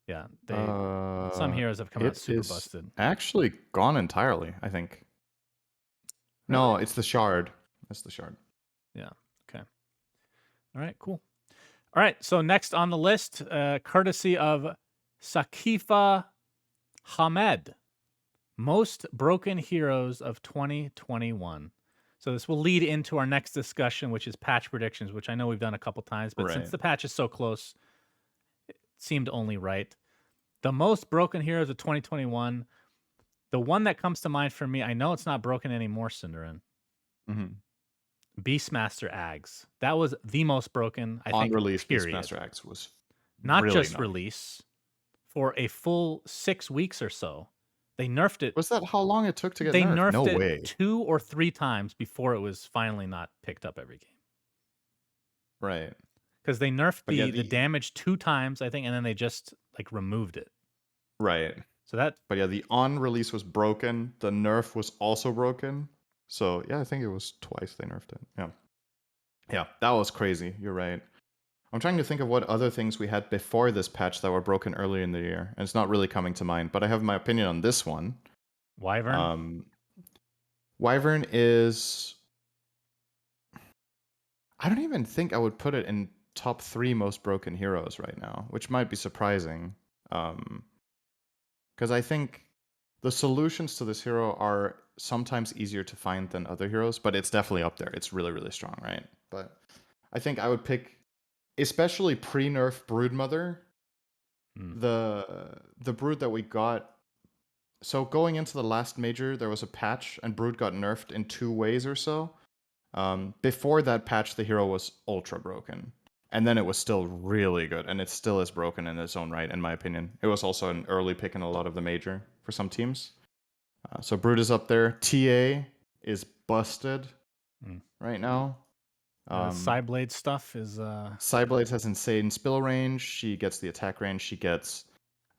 A: yeah, some
B: Uh,
A: heroes have come out
B: it
A: super
B: is
A: busted.
B: actually gone entirely, I think.
A: Really?
B: No, it's the shard. It's the shard.
A: Yeah. Okay. All right. Cool. All right. So next on the list, courtesy of Sakifa Hamed, most broken heroes of 2021. So this will lead into our next discussion, which is patch predictions, which I know we've done a couple times, but since
B: Right.
A: the patch is so close, it seemed only right. The most broken heroes of 2021. The one that comes to mind for me, I know it's not broken anymore, Cinderin.
B: Mm-hmm.
A: Beastmaster Ags. That was the most broken, I
B: On
A: think,
B: release,
A: period.
B: Beastmaster X was
A: Not
B: really
A: just
B: nutty.
A: release, for a full 6 weeks or so. They nerfed it.
B: Was that how long it took to get
A: They
B: nerfed? No
A: nerfed it
B: way.
A: 2 or 3 times before it was finally not picked up every game.
B: Right.
A: Because they nerfed
B: But yeah,
A: the damage 2 times, I think, and then they just like removed it.
B: right.
A: So that
B: But yeah, the on release was broken. The nerf was also broken. So yeah, I think it was twice they nerfed it. Yeah. Yeah, that was crazy. You're right. I'm trying to think of what other things we had before this patch that were broken earlier in the year, and it's not really coming to mind. But I have my opinion on this one.
A: Wyvern.
B: Um, Wyvern is. I don't even think I would put it in top 3 most broken heroes right now, which might be surprising. Because I think the solutions to this hero are sometimes easier to find than other heroes, but it's definitely up there. It's really, really strong, right? But I think I would pick, especially pre-nerf Broodmother,
A: Hmm.
B: the Brood that we got. So going into the last major, there was a patch, and Brood got nerfed in 2 ways or so. Before that patch, the hero was ultra broken. And then it was still really good, and it still is broken in its own right, in my opinion. It was also an early pick in a lot of the major for some teams. So Brood is up there. TA is busted
A: Hmm.
B: right now.
A: Psyblade stuff is
B: Cyblades has insane spill range. She gets the attack range. She gets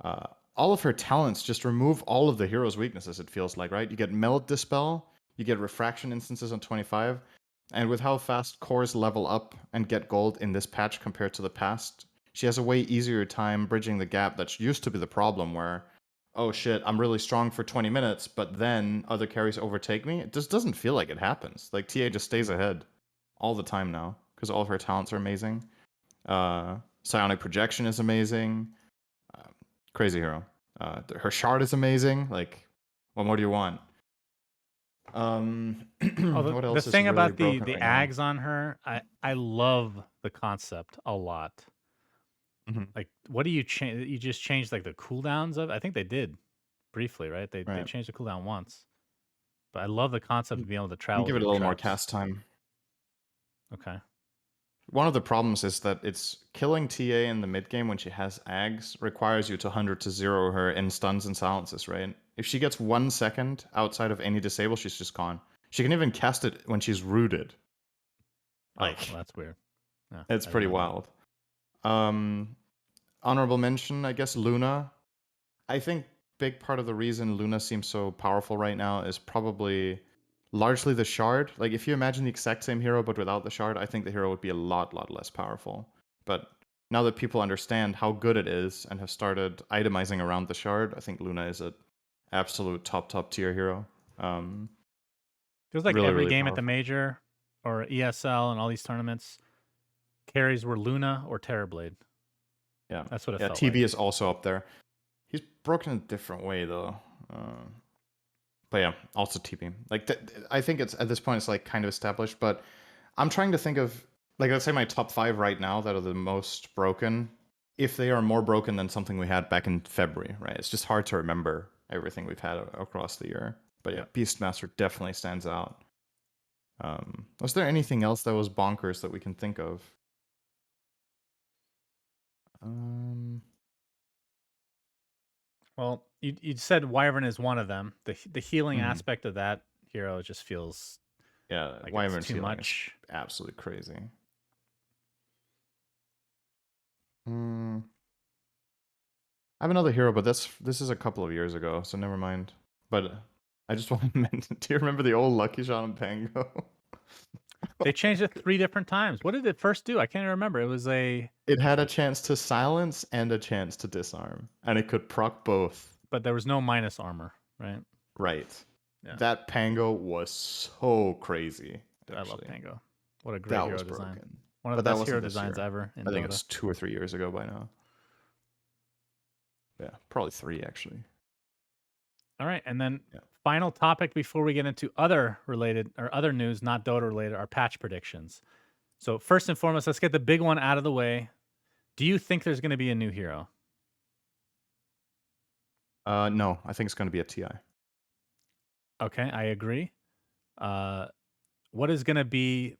B: uh, all of her talents. Just remove all of the hero's weaknesses, it feels like, right? You get Meld Dispel. You get Refraction instances on 25. And with how fast cores level up and get gold in this patch compared to the past, she has a way easier time bridging the gap that used to be the problem where, oh shit, I'm really strong for 20 minutes, but then other carries overtake me. It just doesn't feel like it happens. Like TA just stays ahead all the time now because all of her talents are amazing. Uh, Psionic projection is amazing. Crazy hero. Her shard is amazing. Like, what more do you want?
A: Oh,
B: What
A: the
B: else is
A: thing
B: really
A: about
B: broken
A: the
B: right now?
A: ags on her, I love the concept a lot.
B: Mhm.
A: Like, what do you change? You just changed like the cooldowns of. I think they did briefly, right? They
B: Right.
A: changed the cooldown once, but I love the concept of being able to
B: You
A: travel
B: give it a
A: through
B: little more
A: traps.
B: cast time.
A: Okay.
B: One of the problems is that it's killing TA in the mid game when she has Ags requires you to 100 to 0 her in stuns and silences, right? If she gets 1 second outside of any disable, she's just gone. She can even cast it when she's rooted.
A: Oh,
B: Like,
A: well, that's weird. Yeah,
B: it's
A: I didn't
B: pretty
A: know that.
B: wild. Um, Honorable mention, I guess Luna. I think big part of the reason Luna seems so powerful right now is probably largely the shard. Like if you imagine the exact same hero but without the shard, I think the hero would be a lot less powerful. But now that people understand how good it is and have started itemizing around the shard, I think Luna is an absolute top tier hero.
A: Feels like every
B: Really
A: game at the
B: powerful.
A: major or ESL and all these tournaments, carries were Luna or Terrorblade.
B: Yeah.
A: That's what it
B: Yeah,
A: felt
B: TB
A: like.
B: is also up there. He's broken a different way though. But yeah, also TB. Like I think it's at this point it's like kind of established, but I'm trying to think of like let's say my top 5 right now that are the most broken. If they are more broken than something we had back in February, right? It's just hard to remember everything we've had across the year. But yeah,
A: Yeah.
B: Beastmaster definitely stands out. Was there anything else that was bonkers that we can think of? Um,
A: Well, you said Wyvern is one of them. The healing
B: hmm.
A: aspect of that hero just feels
B: Yeah,
A: like it's
B: Wyvern's
A: too
B: healing is
A: much.
B: absolutely crazy. Hmm. I have another hero, but this is a couple of years ago, so never mind. But I just want to mention. Do you remember the old Lucky Shot and Pango?
A: They changed it 3 different times. What did it first do? I can't even remember. It was a
B: It had a chance to silence and a chance to disarm, and it could proc both.
A: but there was no minus armor, right?
B: Right.
A: Yeah.
B: That Pango was so crazy,
A: Dude, I love
B: actually.
A: Pango. What a great
B: That
A: hero
B: was
A: design.
B: broken.
A: One of
B: But
A: the
B: that
A: best hero
B: wasn't this
A: designs
B: year.
A: ever in
B: I think
A: Dota.
B: it's 2 or 3 years ago by now. Yeah, probably 3 actually.
A: All right, and then
B: Yeah.
A: final topic before we get into other related or other news, not Dota related, are patch predictions. So first and foremost, let's get the big one out of the way. Do you think there's going to be a new hero?
B: No, I think it's going to be a TI.
A: Okay, I agree. Uh, what is going to be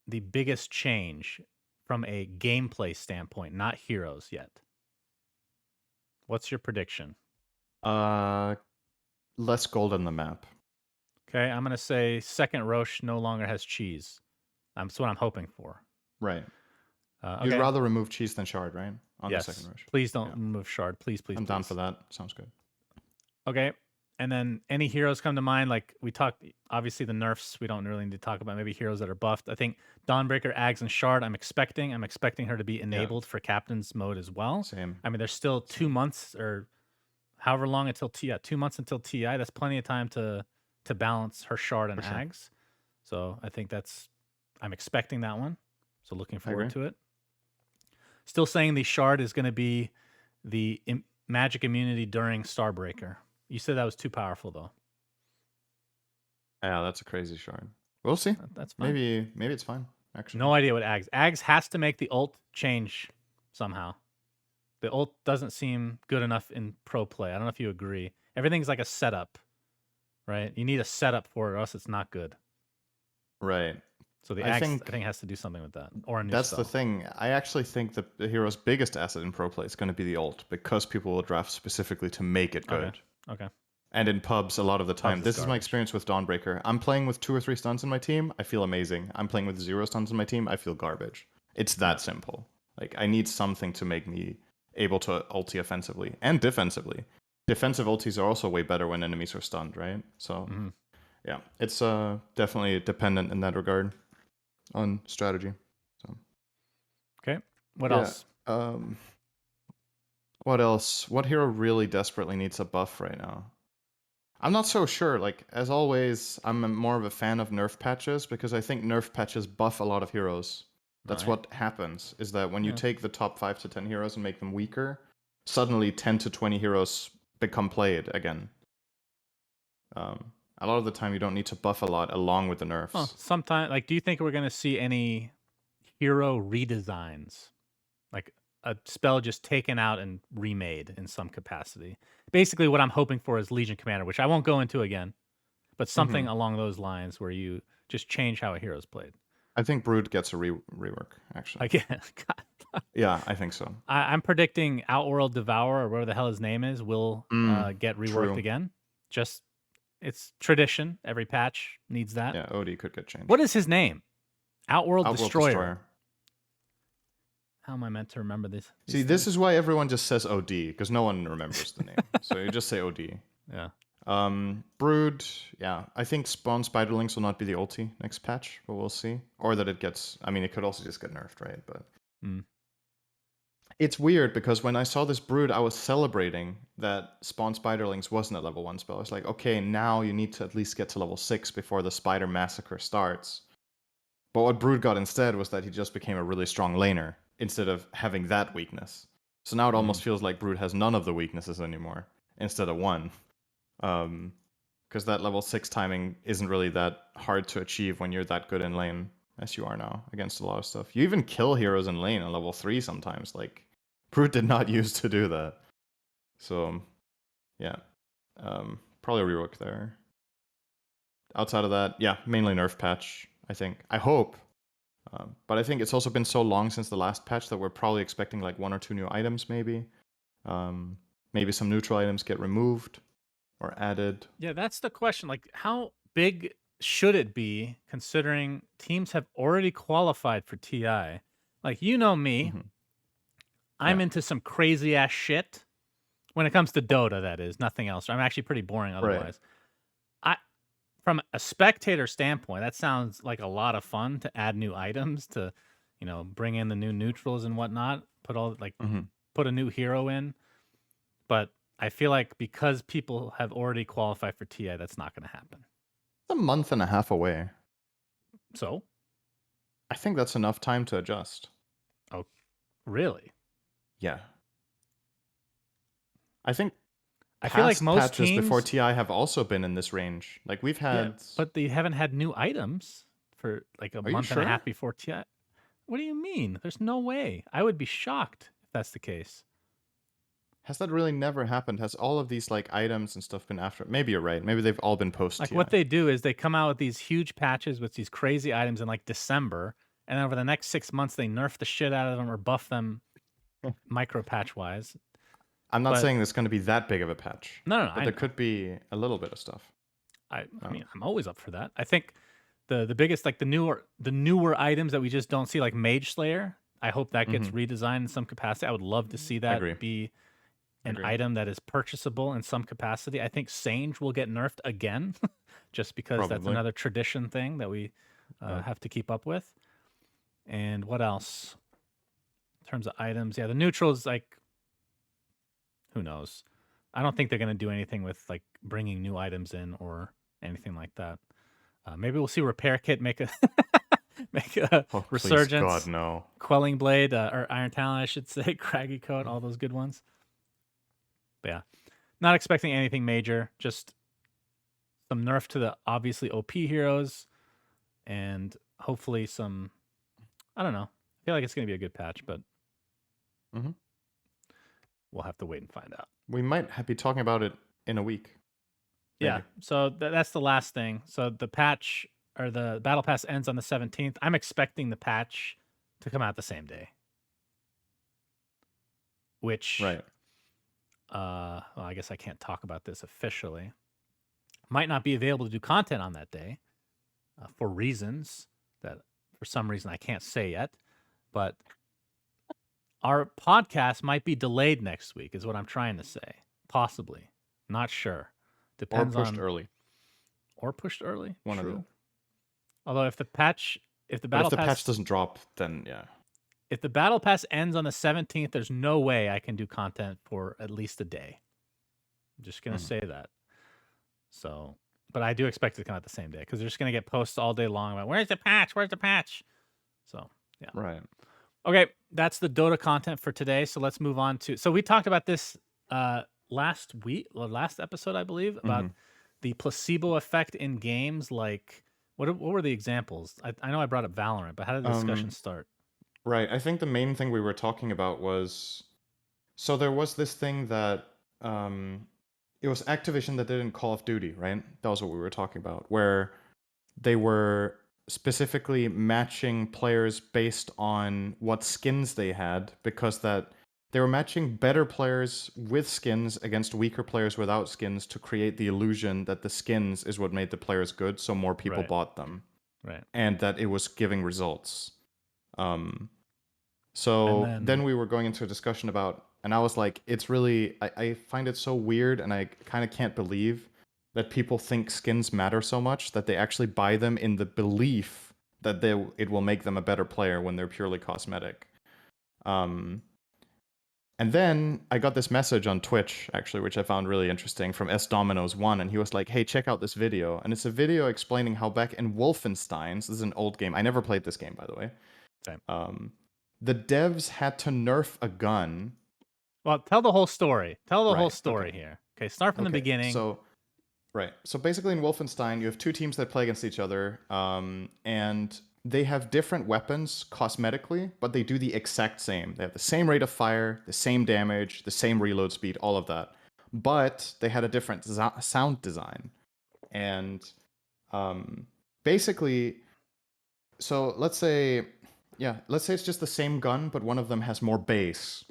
A: the biggest change from a gameplay standpoint, not heroes yet? What's your prediction?
B: Uh, Less gold on the map.
A: Okay, I'm going to say second Roche no longer has cheese. That's what I'm hoping for.
B: Right. You'd
A: Okay,
B: rather remove cheese than shard, right? On the second
A: yes.
B: rush.
A: Please don't
B: Yeah.
A: remove shard. Please, please,
B: I'm down for
A: please.
B: that. Sounds good.
A: Okay. And then any heroes come to mind? Like we talked, obviously the nerfs we don't really need to talk about. Maybe heroes that are buffed. I think Dawnbreaker, Ags, and Shard. I'm expecting her to be
B: Yeah.
A: enabled for Captain's mode as well.
B: Same.
A: I mean, there's still 2 months or however long until TI. 2 months until TI. That's plenty of time to balance her Shard and
B: For sure.
A: Ags. So I think I'm expecting that one. So looking
B: I
A: forward
B: agree.
A: to it. Still saying the Shard is going to be the magic immunity during Starbreaker. You said that was too powerful though.
B: Yeah, that's a crazy shard. We'll see.
A: That's fine.
B: Maybe it's fine, actually.
A: No idea what Ags. Ags has to make the ult change somehow. The ult doesn't seem good enough in pro play. I don't know if you agree. Everything's like a setup, right? You need a setup for it, or else it's not good.
B: Right.
A: So the
B: I
A: Ags, I
B: think
A: think, has to do something with that, or a new
B: that's the
A: spell.
B: thing. I actually think the hero's biggest asset in pro play is going to be the ult because people will draft specifically to make it
A: Okay.
B: good.
A: Okay.
B: And in pubs, a lot of the time,
A: Pubs is
B: this is my
A: garbage.
B: experience with Dawnbreaker. I'm playing with 2 or 3 stuns in my team. I feel amazing. I'm playing with 0 stuns in my team. I feel garbage. It's
A: Yeah.
B: that simple. Like I need something to make me able to ulti offensively and defensively. Defensive ultis are also way better when enemies are stunned, right? So
A: Mm-hmm.
B: yeah, it's definitely dependent in that regard on strategy. So
A: Okay. What
B: yeah.
A: else?
B: What else? What hero really desperately needs a buff right now? I'm not so sure. Like as always, I'm more of a fan of nerf patches because I think nerf patches buff a lot of heroes. That's
A: Right.
B: what happens, is that when you
A: Yeah.
B: take the top 5 to 10 heroes and make them weaker, suddenly 10 to 20 heroes become played again. A lot of the time you don't need to buff a lot along with the
A: Well,
B: nerfs.
A: sometime like, do you think we're gonna see any hero redesigns? Like a spell just taken out and remade in some capacity. Basically, what I'm hoping for is Legion Commander, which I won't go into again, but something
B: Hmm.
A: along those lines where you just change how a hero's played.
B: I think Brood gets a rework, actually.
A: Again, God.
B: Yeah, I think so.
A: I'm predicting Outworld Devourer or whatever the hell his name is will get reworked
B: True.
A: again. Just it's tradition. Every patch needs that.
B: Yeah, OD could get
A: What
B: changed.
A: is his name? Outworld
B: Outworld
A: Destroyer.
B: Destroyer.
A: How am I meant to remember these
B: See, this is
A: things?
B: why everyone just says OD, because no one remembers the name. So you just say OD.
A: Yeah.
B: Brood, yeah. I think Spawn Spiderlings will not be the ulti next patch, but we'll see. Or that it gets, I mean, it could also just get nerfed, right? But
A: Mm.
B: it's weird because when I saw this Brood, I was celebrating that Spawn Spiderlings wasn't a level 1 spell. I was like, okay, now you need to at least get to level 6 before the Spider Massacre starts. But what Brood got instead was that he just became a really strong laner instead of having that weakness. So now it almost feels like Brood has none of the weaknesses anymore instead of one. Because that level 6 timing isn't really that hard to achieve when you're that good in lane as you are now against a lot of stuff. You even kill heroes in lane on level 3 sometimes. Like, Brood did not used to do that. So, yeah. Probably a rework there. Outside of that, yeah, mainly nerf patch, I think. I hope. But I think it's also been so long since the last patch that we're probably expecting like 1 or 2 new items, maybe. Maybe some neutral items get removed or added.
A: Yeah, that's the question. Like, how big should it be considering teams have already qualified for TI? Like, you know me,
B: Hmm.
A: I'm
B: Yeah.
A: into some crazy ass shit when it comes to Dota, that is, nothing else. I'm actually pretty boring
B: Right.
A: otherwise. I from a spectator standpoint, that sounds like a lot of fun to add new items to, bring in the new neutrals and whatnot,
B: Hmm.
A: put a new hero in. But I feel like because people have already qualified for TI, that's not going to happen.
B: A month and a half away.
A: So,
B: I think that's enough time to adjust.
A: oh, really?
B: Yeah. I think
A: I feel like
B: past
A: most
B: patches before
A: teams,
B: TI have also been in this range. Like we've
A: yeah,
B: had.
A: but they haven't had new items for like a
B: Are you
A: month and a
B: sure?
A: half before TI. What do you mean? There's no way. I would be shocked if that's the case.
B: Has that really never happened? Has all of these like items and stuff been after? Maybe you're right. Maybe they've all been post
A: Like
B: TI.
A: what they do is they come out with these huge patches with these crazy items in like December, and then over the next 6 months they nerf the shit out of them or buff them micro patch wise.
B: I'm not
A: But
B: saying there's going to be that big of a patch,
A: no,
B: but
A: I
B: there
A: know.
B: could be a little bit of stuff.
A: I
B: Oh.
A: mean, I'm always up for that. I think the biggest like the newer items that we just don't see like Mage Slayer. I hope that gets
B: Mm-hmm.
A: redesigned in some capacity. I would love to see that
B: Agree.
A: be an
B: Agree.
A: item that is purchasable in some capacity. I think Sange will get nerfed again, just because that's
B: Probably.
A: another tradition thing that we
B: Yeah.
A: have to keep up with. And what else in terms of items? Yeah, the neutrals, like, who knows? I don't think they're going to do anything with like bringing new items in or anything like that. Maybe we'll see Repair Kit make a make a
B: Oh, please, God,
A: resurgence.
B: no.
A: Quelling Blade or Iron Talon, I should say. Craggy Coat, all those good ones. But yeah, not expecting anything major. Just some nerf to the obviously OP heroes, and hopefully some. I don't know. I feel like it's going to be a good patch, but
B: Mm-hmm.
A: we'll have to wait and find out.
B: We might be talking about it in a week.
A: Yeah.
B: Maybe.
A: So that's the last thing. So the patch or the battle pass ends on the 17th. I'm expecting the patch to come out the same day, which
B: Right.
A: well, I guess I can't talk about this officially. Might not be available to do content on that day for reasons that for some reason I can't say yet. But our podcast might be delayed next week, is what I'm trying to say. Possibly. Not sure.
B: Or
A: Depends
B: pushed
A: on.
B: early.
A: Or pushed early.
B: One of the.
A: True. Although if the
B: But if
A: battle
B: the patch
A: pass
B: doesn't drop, then yeah.
A: if the battle pass ends on the 17th, there's no way I can do content for at least a day. I'm just gonna
B: Mm-hmm.
A: say that. So, but I do expect it to come out the same day because they're just gonna get posts all day long about where's the patch? Where's the patch? So Yeah.
B: Right.
A: Okay, that's the Dota content for today. So let's move on to. So we talked about this last episode, I believe, about the placebo effect in games. Like, what were the examples? I know I brought up Valorant, but how did the discussion start?
B: Right. I think the main thing we were talking about was, so there was this thing that it was Activision that did in Call of Duty, right? That was what we were talking about, where they were specifically matching players based on what skins they had, because that they were matching better players with skins against weaker players without skins to create the illusion that the skins is what made the players good, so more people
A: Right.
B: bought them,
A: Right.
B: and that it was giving results. Um,
A: And
B: so then
A: then
B: we were going into a discussion about, and I was like, it's really, I find it so weird, and I kind of can't believe that people think skins matter so much that they actually buy them in the belief that it will make them a better player when they're purely cosmetic. And then I got this message on Twitch, actually, which I found really interesting, from S Dominoes 1, and he was like, hey, check out this video. And it's a video explaining how back in Wolfenstein, so this is an old game, I never played this game, by the way,
A: same.
B: the devs had to nerf a gun.
A: Well, tell the whole story. Tell the whole
B: Right,
A: story
B: okay.
A: here. Okay, start from the
B: Okay,
A: beginning.
B: so right. So basically in Wolfenstein, you have two teams that play against each other, and they have different weapons cosmetically, but they do the exact same. They have the same rate of fire, the same damage, the same reload speed, all of that. But they had a different sound design. And basically, so let's say it's just the same gun, but one of them has more bass.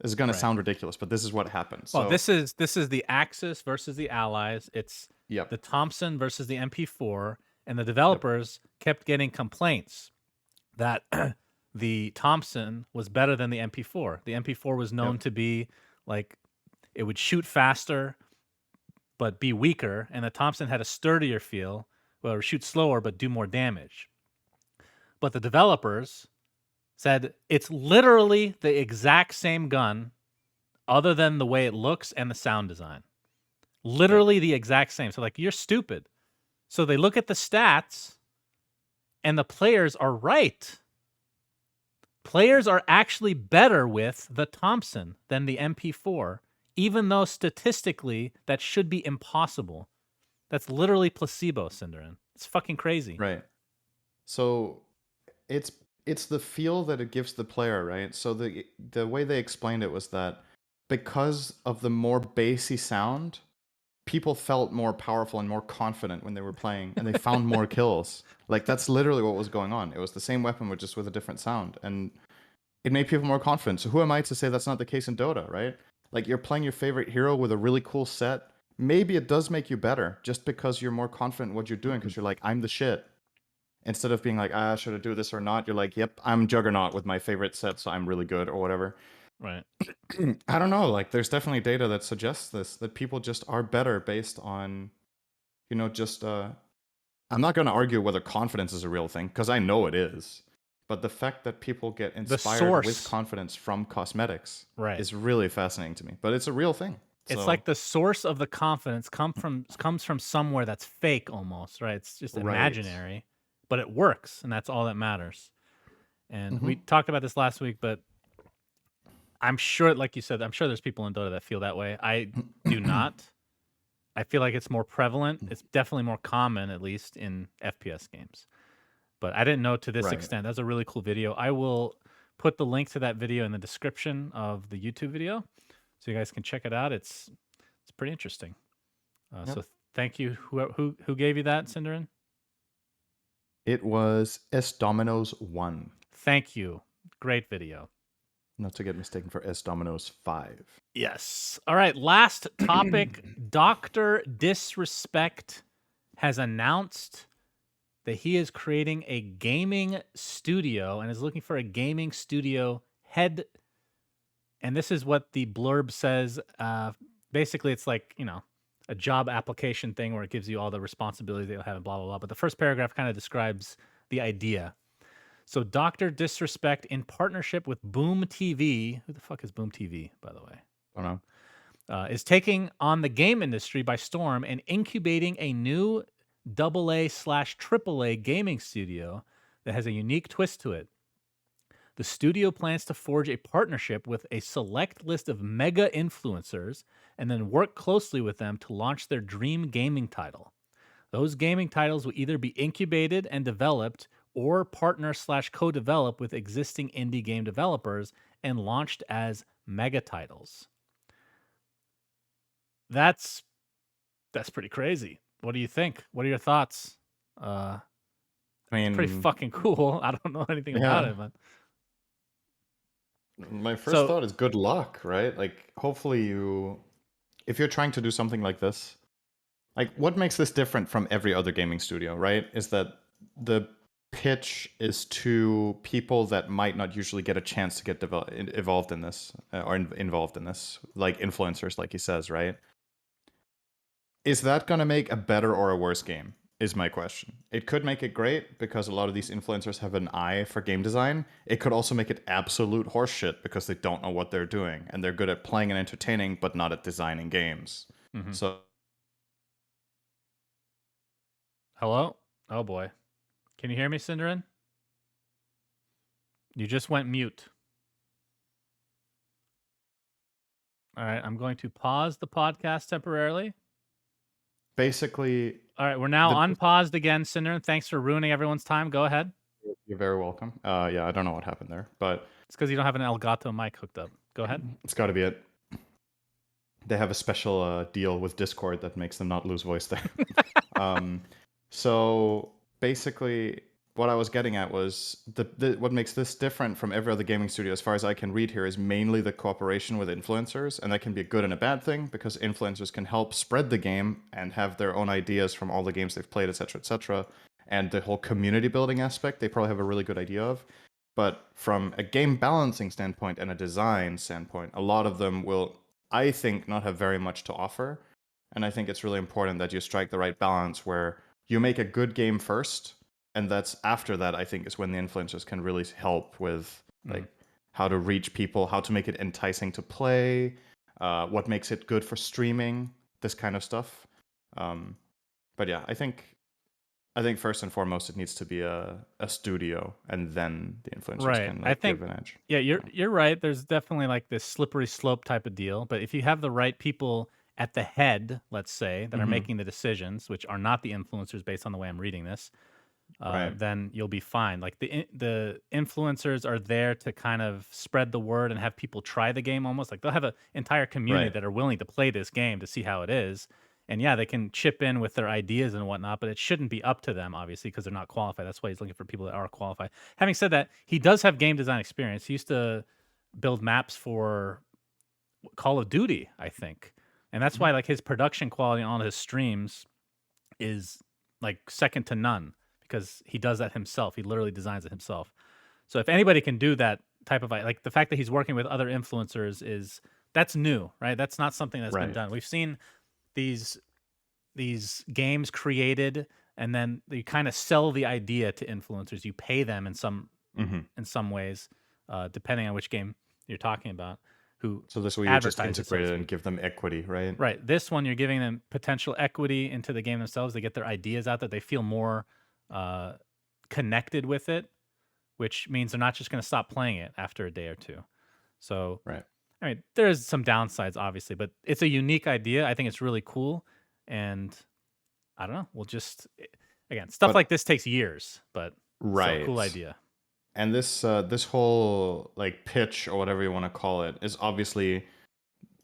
B: This is gonna
A: Right.
B: sound ridiculous, but this is what happens.
A: Well,
B: So
A: this is the Axis versus the Allies. It's
B: yep.
A: the Thompson versus the MP4, and the developers kept getting complaints that the Thompson was better than the MP4. The MP4 was known to be like it would shoot faster but be weaker, and the Thompson had a sturdier feel, well, shoot slower but do more damage. But the developers said it's literally the exact same gun other than the way it looks and the sound design. Literally the exact same. So like, you're stupid. So they look at the stats and the players are right. Players are actually better with the Thompson than the MP4, even though statistically that should be impossible. That's literally placebo, Cinderin. It's fucking crazy.
B: Right. So it's the feel that it gives the player, right? So the way they explained it was that because of the more bassy sound, people felt more powerful and more confident when they were playing, and they found more kills. Like that's literally what was going on. It was the same weapon, but just with a different sound, and it made people more confident. So who am I to say that's not the case in Dota, right? Like you're playing your favorite hero with a really cool set. Maybe it does make you better just because you're more confident in what you're doing, because you're like, I'm the shit. Instead of being like, should I do this or not? You're like, yep, I'm Juggernaut with my favorite set, so I'm really good or whatever.
A: Right.
B: I don't know. Like, there's definitely data that suggests this, that people just are better based on, just. I'm not going to argue whether confidence is a real thing, because I know it is. But the fact that people get inspired with confidence from cosmetics is really fascinating to me. But it's a real thing.
A: It's like the source of the confidence comes from somewhere that's fake almost, right? It's just imaginary, but it works, and that's all that matters. And we talked about this last week, but I'm sure, like you said, I'm sure there's people in Dota that feel that way. I do not. I feel like it's more prevalent. It's definitely more common, at least in FPS games. But I didn't know to this extent. That's a really cool video. I will put the link to that video in the description of the YouTube video, so you guys can check it out. It's pretty interesting. So thank you. Who gave you that, Cinderin?
B: It was S Dominoes 1.
A: Thank you. Great video.
B: Not to get mistaken for S Dominoes 5.
A: Yes. All right. Last topic. Dr. Disrespect has announced that he is creating a gaming studio and is looking for a gaming studio head. And this is what the blurb says. Basically, it's like, a job application thing where it gives you all the responsibilities they'll have and blah, blah, blah. But the first paragraph kind of describes the idea. So Dr. Disrespect, in partnership with Boom TV, who the fuck is Boom TV, by the way?
B: I don't know.
A: Is taking on the game industry by storm and incubating a new AA/AAA gaming studio that has a unique twist to it. The studio plans to forge a partnership with a select list of mega influencers and then work closely with them to launch their dream gaming title. Those gaming titles will either be incubated and developed or partner/slash co-develop with existing indie game developers and launched as mega titles. That's pretty crazy. What do you think? What are your thoughts? Uh,
B: I
A: it's pretty
B: mean,
A: fucking cool. I don't know anything about
B: yeah.
A: it, but
B: My first
A: so
B: thought is good luck, right? Like, hopefully if you're trying to do something like this, like, what makes this different from every other gaming studio, right? Is that the pitch is to people that might not usually get a chance to get involved in this, involved in this, like influencers, like he says, right? Is that going to make a better or a worse game? Is my question. It could make it great because a lot of these influencers have an eye for game design. It could also make it absolute horseshit because they don't know what they're doing and they're good at playing and entertaining, but not at designing games.
A: mhm.
B: So
A: Hello? Oh boy. Can you hear me, Cinderin? You just went mute. All right, I'm going to pause the podcast temporarily.
B: basically,
A: All right, we're now
B: the
A: unpaused again, Cinderin. Thanks for ruining everyone's time. Go ahead.
B: you're very welcome. Yeah, I don't know what happened there, but
A: It's because you don't have an Elgato mic hooked up. Go ahead.
B: it's got to be it. They have a special deal with Discord that makes them not lose voice there. um, so basically, what I was getting at was what makes this different from every other gaming studio, as far as I can read here, is mainly the cooperation with influencers, and that can be a good and a bad thing because influencers can help spread the game and have their own ideas from all the games they've played, etc., etc. And the whole community building aspect, they probably have a really good idea of. But from a game balancing standpoint and a design standpoint, a lot of them will, I think, not have very much to offer. And I think it's really important that you strike the right balance where you make a good game first, and that's after that, I think, is when the influencers can really help with like how to reach people, how to make it enticing to play, what makes it good for streaming, this kind of stuff. But yeah, I think first and foremost it needs to be a studio, and then the influencers
A: Right.
B: can
A: I
B: like
A: think
B: give an edge.
A: yeah, you're
B: Yeah.
A: you're right. There's definitely like this slippery slope type of deal, but if you have the right people at the head, let's say, that are
B: Mm-hmm.
A: making the decisions, which are not the influencers based on the way I'm reading this,
B: Right.
A: then you'll be fine. Like the influencers are there to kind of spread the word and have people try the game almost. Like they'll have an entire community
B: Right.
A: that are willing to play this game to see how it is. And yeah, they can chip in with their ideas and whatnot, but it shouldn't be up to them, obviously, because they're not qualified. That's why he's looking for people that are qualified. Having said that, he does have game design experience. He used to build maps for Call of Duty, I think. And that's
B: Mhm.
A: why like his production quality on his streams is like second to none because he does that himself. He literally designs it himself. So if anybody can do that type of like the fact that he's working with other influencers is that's new, right? That's not something that's been
B: Right.
A: done. We've seen these games created and then you kind of sell the idea to influencers. You pay them
B: Mm-hmm.
A: in some ways, depending on which game you're talking about, who
B: So this way you just
A: advertise it, so
B: integrate
A: to
B: it and
A: speak.
B: give them equity, right?
A: Right. This one, you're giving them potential equity into the game themselves. They get their ideas out there. They feel more uh, connected with it, which means they're not just going to stop playing it after a day or two. So,
B: Right.
A: I mean, there's some downsides, obviously, but it's a unique idea. I think it's really cool. And I don't know. We'll just, again, stuff like
B: But
A: this takes years, but still, cool
B: right.
A: idea.
B: And this whole like pitch or whatever you want to call it is obviously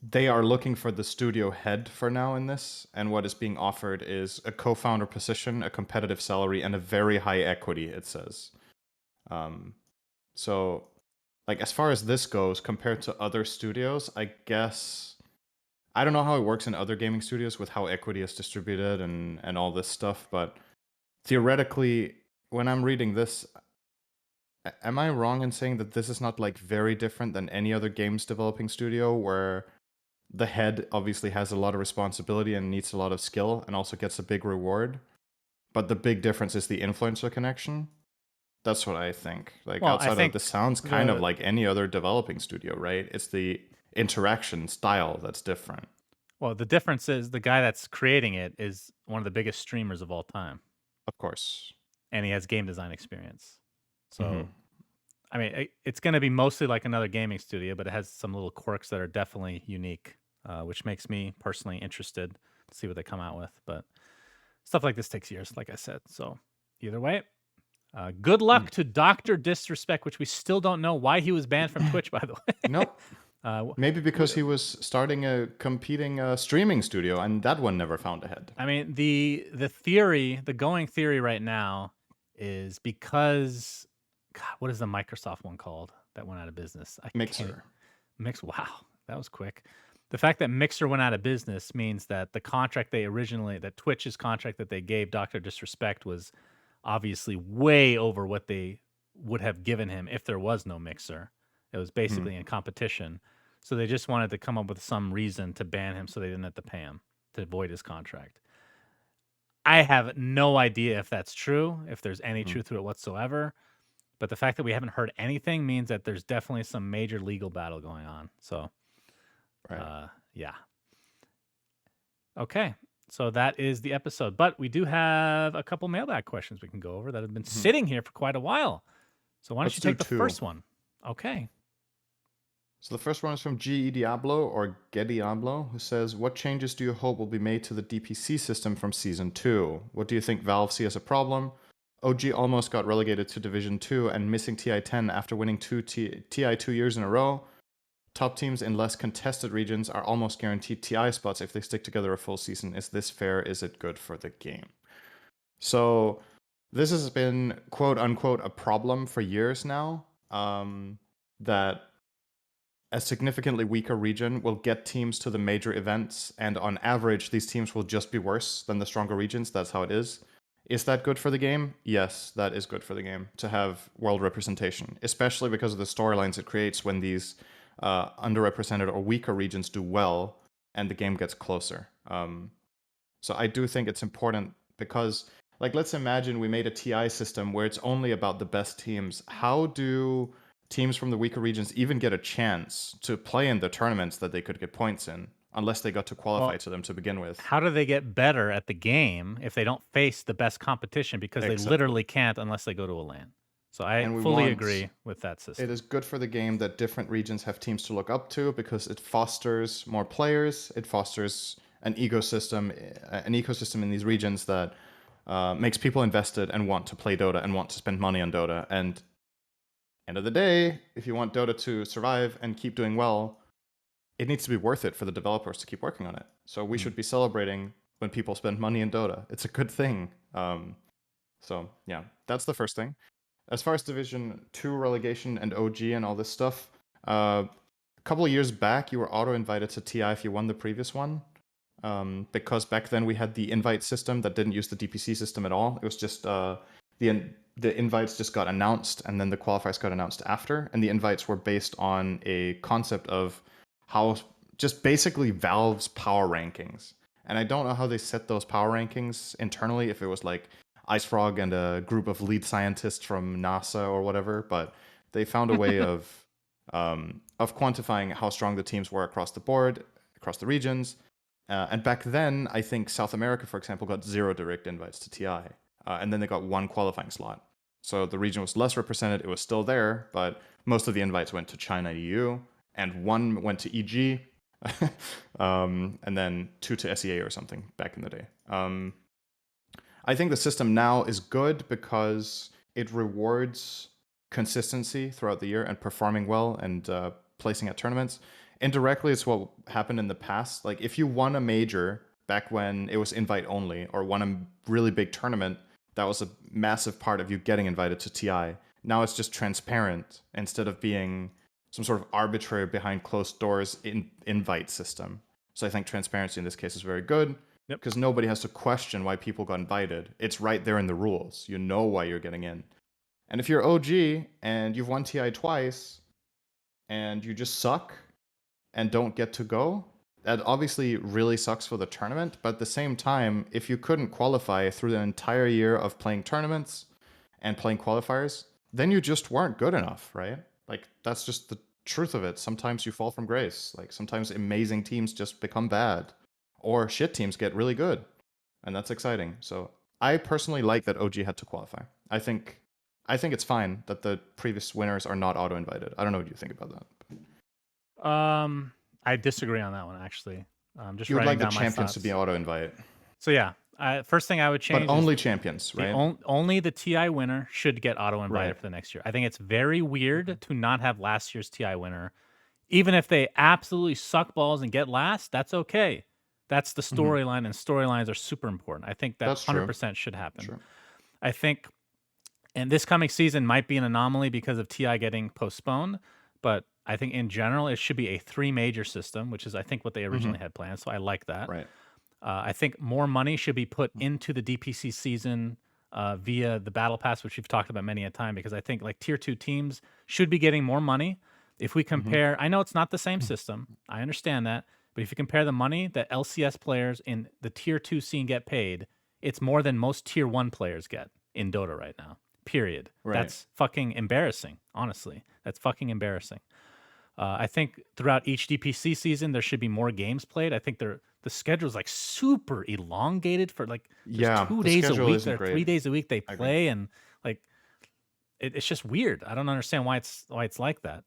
B: they are looking for the studio head for now in this, and what is being offered is a co-founder position, a competitive salary, and a very high equity, it says. Um, so like as far as this goes, compared to other studios, I guess I don't know how it works in other gaming studios with how equity is distributed and all this stuff, but theoretically, when I'm reading this, am I wrong in saying that this is not like very different than any other games developing studio where the head obviously has a lot of responsibility and needs a lot of skill and also gets a big reward, but the big difference is the influencer connection? That's what I think. Like
A: Well, I
B: outside of this
A: think
B: sounds kind of
A: the,
B: like any other developing studio, right? It's the interaction style that's different.
A: well, the difference is the guy that's creating it is one of the biggest streamers of all time,
B: Of course.
A: and he has game design experience.
B: Hmm.
A: So I mean, it's going to be mostly like another gaming studio, but it has some little quirks that are definitely unique, which makes me personally interested to see what they come out with. But stuff like this takes years, like I said. So either way, good luck to Doctor Disrespect, which we still don't know why he was banned from Twitch, by the way.
B: Nope. Maybe because he was starting a competing streaming studio, and that one never found a head.
A: I mean, the going theory right now is because, God, what is the Microsoft one called that went out of business? I can't.
B: Mixer.
A: Wow, that was quick. The fact that Mixer went out of business means that that Twitch's contract that they gave Dr. Disrespect was obviously way over what they would have given him if there was no Mixer. It was basically in competition. So they just wanted to come up with some reason to ban him so they didn't have to pay him to void his contract. I have no idea if that's true, if there's any truth to it whatsoever. But the fact that we haven't heard anything means that there's definitely some major legal battle going on. So,
B: Right.
A: yeah. Okay. So that is the episode. But we do have a couple mailbag questions we can go over that have been sitting here for quite a while. So why don't
B: Let's
A: you
B: do
A: take the
B: two.
A: first one? Okay.
B: So the first one is from GE Diablo or Gediablo, who says, "What changes do you hope will be made to the DPC system from Season 2? What do you think Valve see as a problem? OG almost got relegated to Division 2 and missing TI-10 after winning TI 2 years in a row. Top teams in less contested regions are almost guaranteed TI spots if they stick together a full season. Is this fair? Is it good for the game?" So this has been quote unquote a problem for years now, that a significantly weaker region will get teams to the major events, and on average, these teams will just be worse than the stronger regions. That's how it is. Is that good for the game? Yes, that is good for the game to have world representation, especially because of the storylines it creates when these underrepresented or weaker regions do well and the game gets closer. So I do think it's important because, like, let's imagine we made a TI system where it's only about the best teams. How do teams from the weaker regions even get a chance to play in the tournaments that they could get points in, unless they got to qualify
A: Well,
B: to them to begin with?
A: how do they get better at the game if they don't face the best competition? Because they
B: Exactly.
A: literally can't unless they go to a LAN. So I
B: And we
A: fully
B: want
A: agree with that
B: it
A: system.
B: is good for the game that different regions have teams to look up to because it fosters more players. It fosters an ecosystem in these regions that makes people invested and want to play Dota and want to spend money on Dota. And end of the day, if you want Dota to survive and keep doing well, it needs to be worth it for the developers to keep working on it. So we should be celebrating when people spend money in Dota. It's a good thing. So yeah, that's the first thing. As far as Division 2 relegation and OG and all this stuff, a couple of years back, you were auto-invited to TI if you won the previous one. Because back then we had the invite system that didn't use the DPC system at all. It was just the invites just got announced, and then the qualifiers got announced after. And the invites were based on a concept of how just basically Valve's power rankings. And I don't know how they set those power rankings internally, if it was like IceFrog and a group of lead scientists from NASA or whatever, but they found a way of quantifying how strong the teams were across the board, across the regions. And back then, I think South America, for example, got 0 direct invites to TI, and then they got 1 qualifying slot. So the region was less represented. It was still there, but most of the invites went to China and EU, and 1 went to EG, and then 2 to SEA or something back in the day. I think the system now is good because it rewards consistency throughout the year and performing well and placing at tournaments. Indirectly, it's what happened in the past. Like if you won a major back when it was invite only, or won a really big tournament, that was a massive part of you getting invited to TI. Now it's just transparent instead of being some sort of arbitrary behind closed doors invite system. So I think transparency in this case is very good because nobody has to question why people got invited. It's right there in the rules. You know why you're getting in. And if you're OG and you've won TI twice and you just suck and don't get to go, that obviously really sucks for the tournament. But at the same time, if you couldn't qualify through the entire year of playing tournaments and playing qualifiers, then you just weren't good enough, right? Like that's just the truth of it. Sometimes you fall from grace. Like sometimes amazing teams just become bad, or shit teams get really good, and that's exciting. So I personally like that OG had to qualify. I think I think it's fine that the previous winners are not auto-invited. I don't know what you think about that.
A: I disagree on that one actually. Just
B: You would
A: writing
B: like the
A: down my
B: champions to be
A: thoughts.
B: auto-invite,
A: So yeah, first thing I would
B: but
A: change is
B: only champions,
A: the
B: right?
A: only the TI winner should get auto invited
B: Right.
A: for the next year. I think it's very weird to not have last year's TI winner. Even if they absolutely suck balls and get last, that's okay. That's the
B: Hmm.
A: storyline, and storylines are super important. I think that
B: That's true.
A: 100% should happen.
B: Sure.
A: I think, and this coming season might be an anomaly because of TI getting postponed, but I think in general it should be a 3 major system, which is I think what they
B: Hmm.
A: originally had planned. So I like that.
B: Right.
A: I think more money should be put into the DPC season via the Battle Pass, which we've talked about many a time, because I think like tier 2 teams should be getting more money. If we
B: Hmm.
A: compare, I know it's not the same system. I understand that. But if you compare the money that LCS players in the tier 2 scene get paid, it's more than most tier 1 players get in Dota right now. Period.
B: Right.
A: That's fucking embarrassing, honestly. That's fucking embarrassing. I think throughout each DPC season, there should be more games played. I think the schedule is like super elongated for like there's
B: Yeah,
A: 2 days a
B: schedule
A: week,
B: isn't
A: there are
B: great.
A: 3 days a week they
B: I agree.
A: play, and like it's just weird. I don't understand why it's like that.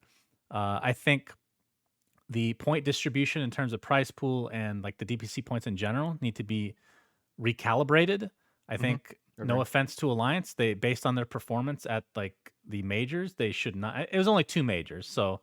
A: I think the point distribution in terms of prize pool and like the DPC points in general need to be recalibrated. I
B: Hmm.
A: think no
B: Agree.
A: offense to Alliance, they based on their performance at like the majors, they should not. It was only 2 majors, so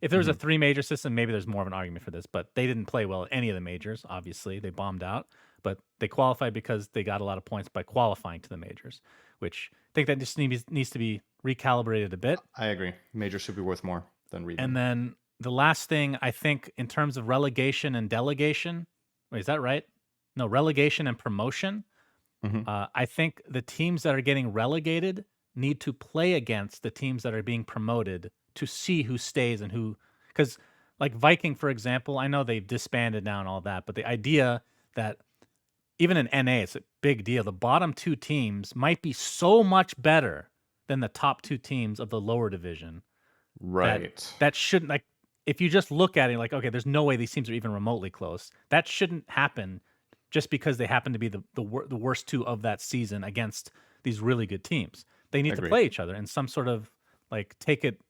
A: if there was a
B: Hmm.
A: 3 major system, maybe there's more of an argument for this. But they didn't play well at any of the majors. Obviously, they bombed out, but they qualified because they got a lot of points by qualifying to the majors, which I think that just needs to be recalibrated a bit.
B: I agree. Majors should be worth more than
A: And
B: region.
A: then the last thing I think in terms of relegation and delegation, wait, is that right? No, relegation and promotion.
B: Hmm.
A: I think the teams that are getting relegated need to play against the teams that are being promoted to see who stays and who. Because, like Viking, for example, I know they've disbanded now and all that, but the idea that even in NA, it's a big deal. The bottom 2 teams might be so much better than the top 2 teams of the lower division that
B: Right.
A: that shouldn't like. If you just look at it like, okay, there's no way these teams are even remotely close. That shouldn't happen just because they happen to be the worst 2 of that season against these really good teams. They need to
B: Agreed.
A: play each other in some sort of like take it,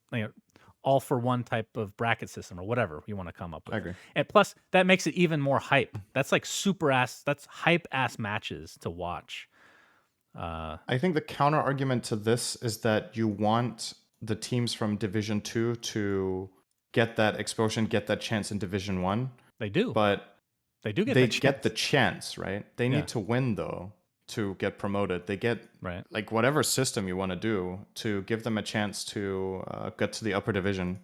A: all for one type of bracket system or whatever you want to come up
B: I
A: with.
B: agree.
A: And plus, that makes it even more hype. That's like that's hype ass matches to watch.
B: I think the counter argument to this is that you want the teams from Division 2 to get that exposure and get that chance in Division 1,
A: They do.
B: but
A: They do get
B: they
A: that
B: get the
A: chance.
B: chance, right? They
A: Yeah.
B: need to win though to get promoted. They get
A: Right.
B: like whatever system you want to do to give them a chance to get to the upper division.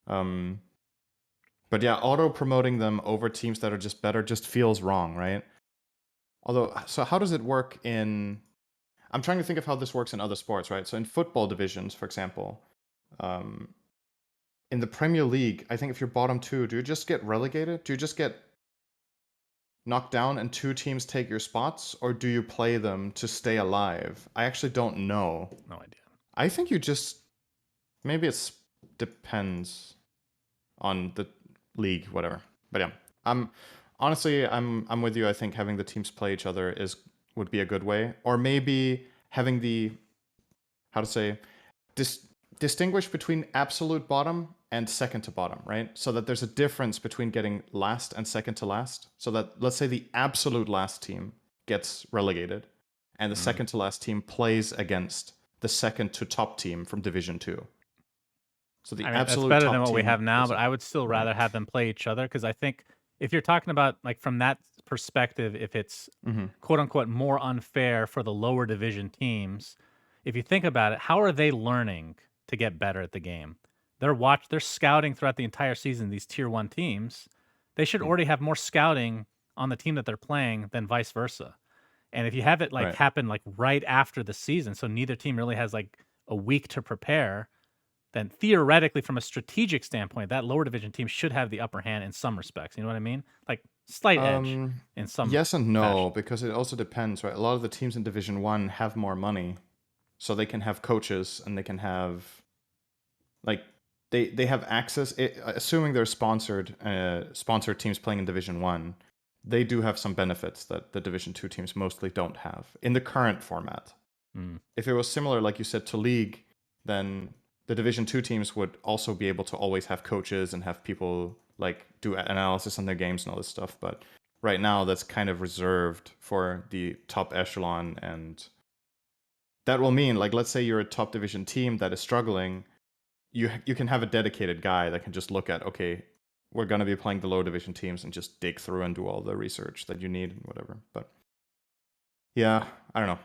B: Um, but yeah, auto promoting them over teams that are just better just feels wrong, right? Although, so how does it work in? I'm trying to think of how this works in other sports, right? So in football divisions, for example, um, in the Premier League, I think if you're bottom 2, do you just get relegated? Do you just get knocked down and 2 teams take your spots, or do you play them to stay alive? I actually don't know.
A: No idea.
B: I think you just maybe it's depends on the league, whatever. But yeah, I'm honestly I'm with you. I think having the teams play each other is would be a good way, or maybe having the how to say dis- distinguish between absolute bottom and second to bottom, right? So that there's a difference between getting last and second to last. So that let's say the absolute last team gets relegated and the
A: Mm.
B: second to last team plays against the second to top team from Division 2. So the
A: I mean, that's
B: absolute
A: better than
B: top
A: what we
B: team
A: have now,
B: goes
A: but
B: up.
A: I would still
B: Right.
A: rather have them play each other because I think if you're talking about like from that perspective, if it's
B: Hmm.
A: quote unquote more unfair for the lower division teams, if you think about it, how are they learning to get better at the game? They're scouting throughout the entire season, these tier 1 teams. They should already have more scouting on the team that they're playing than vice versa. And if you have it like
B: Right.
A: happen like right after the season, so neither team really has like a week to prepare, then theoretically, from a strategic standpoint, that lower division team should have the upper hand in some respects. You know what I mean? Like slight edge in some
B: Yes and no,
A: fashion.
B: because it also depends, right? A lot of the teams in Division 1 have more money, so they can have coaches and they can have like they have access assuming they're sponsored teams playing in Division 1. They do have some benefits that the Division 2 teams mostly don't have in the current format.
A: Mm.
B: If it was similar like you said to league, then the Division 2 teams would also be able to always have coaches and have people like do analysis on their games and all this stuff. But right now, that's kind of reserved for the top echelon, and that will mean, like, let's say you're a top division team that is struggling, you can have a dedicated guy that can just look at, okay, we're going to be playing the low division teams, and just dig through and do all the research that you need and whatever. But yeah, I don't know.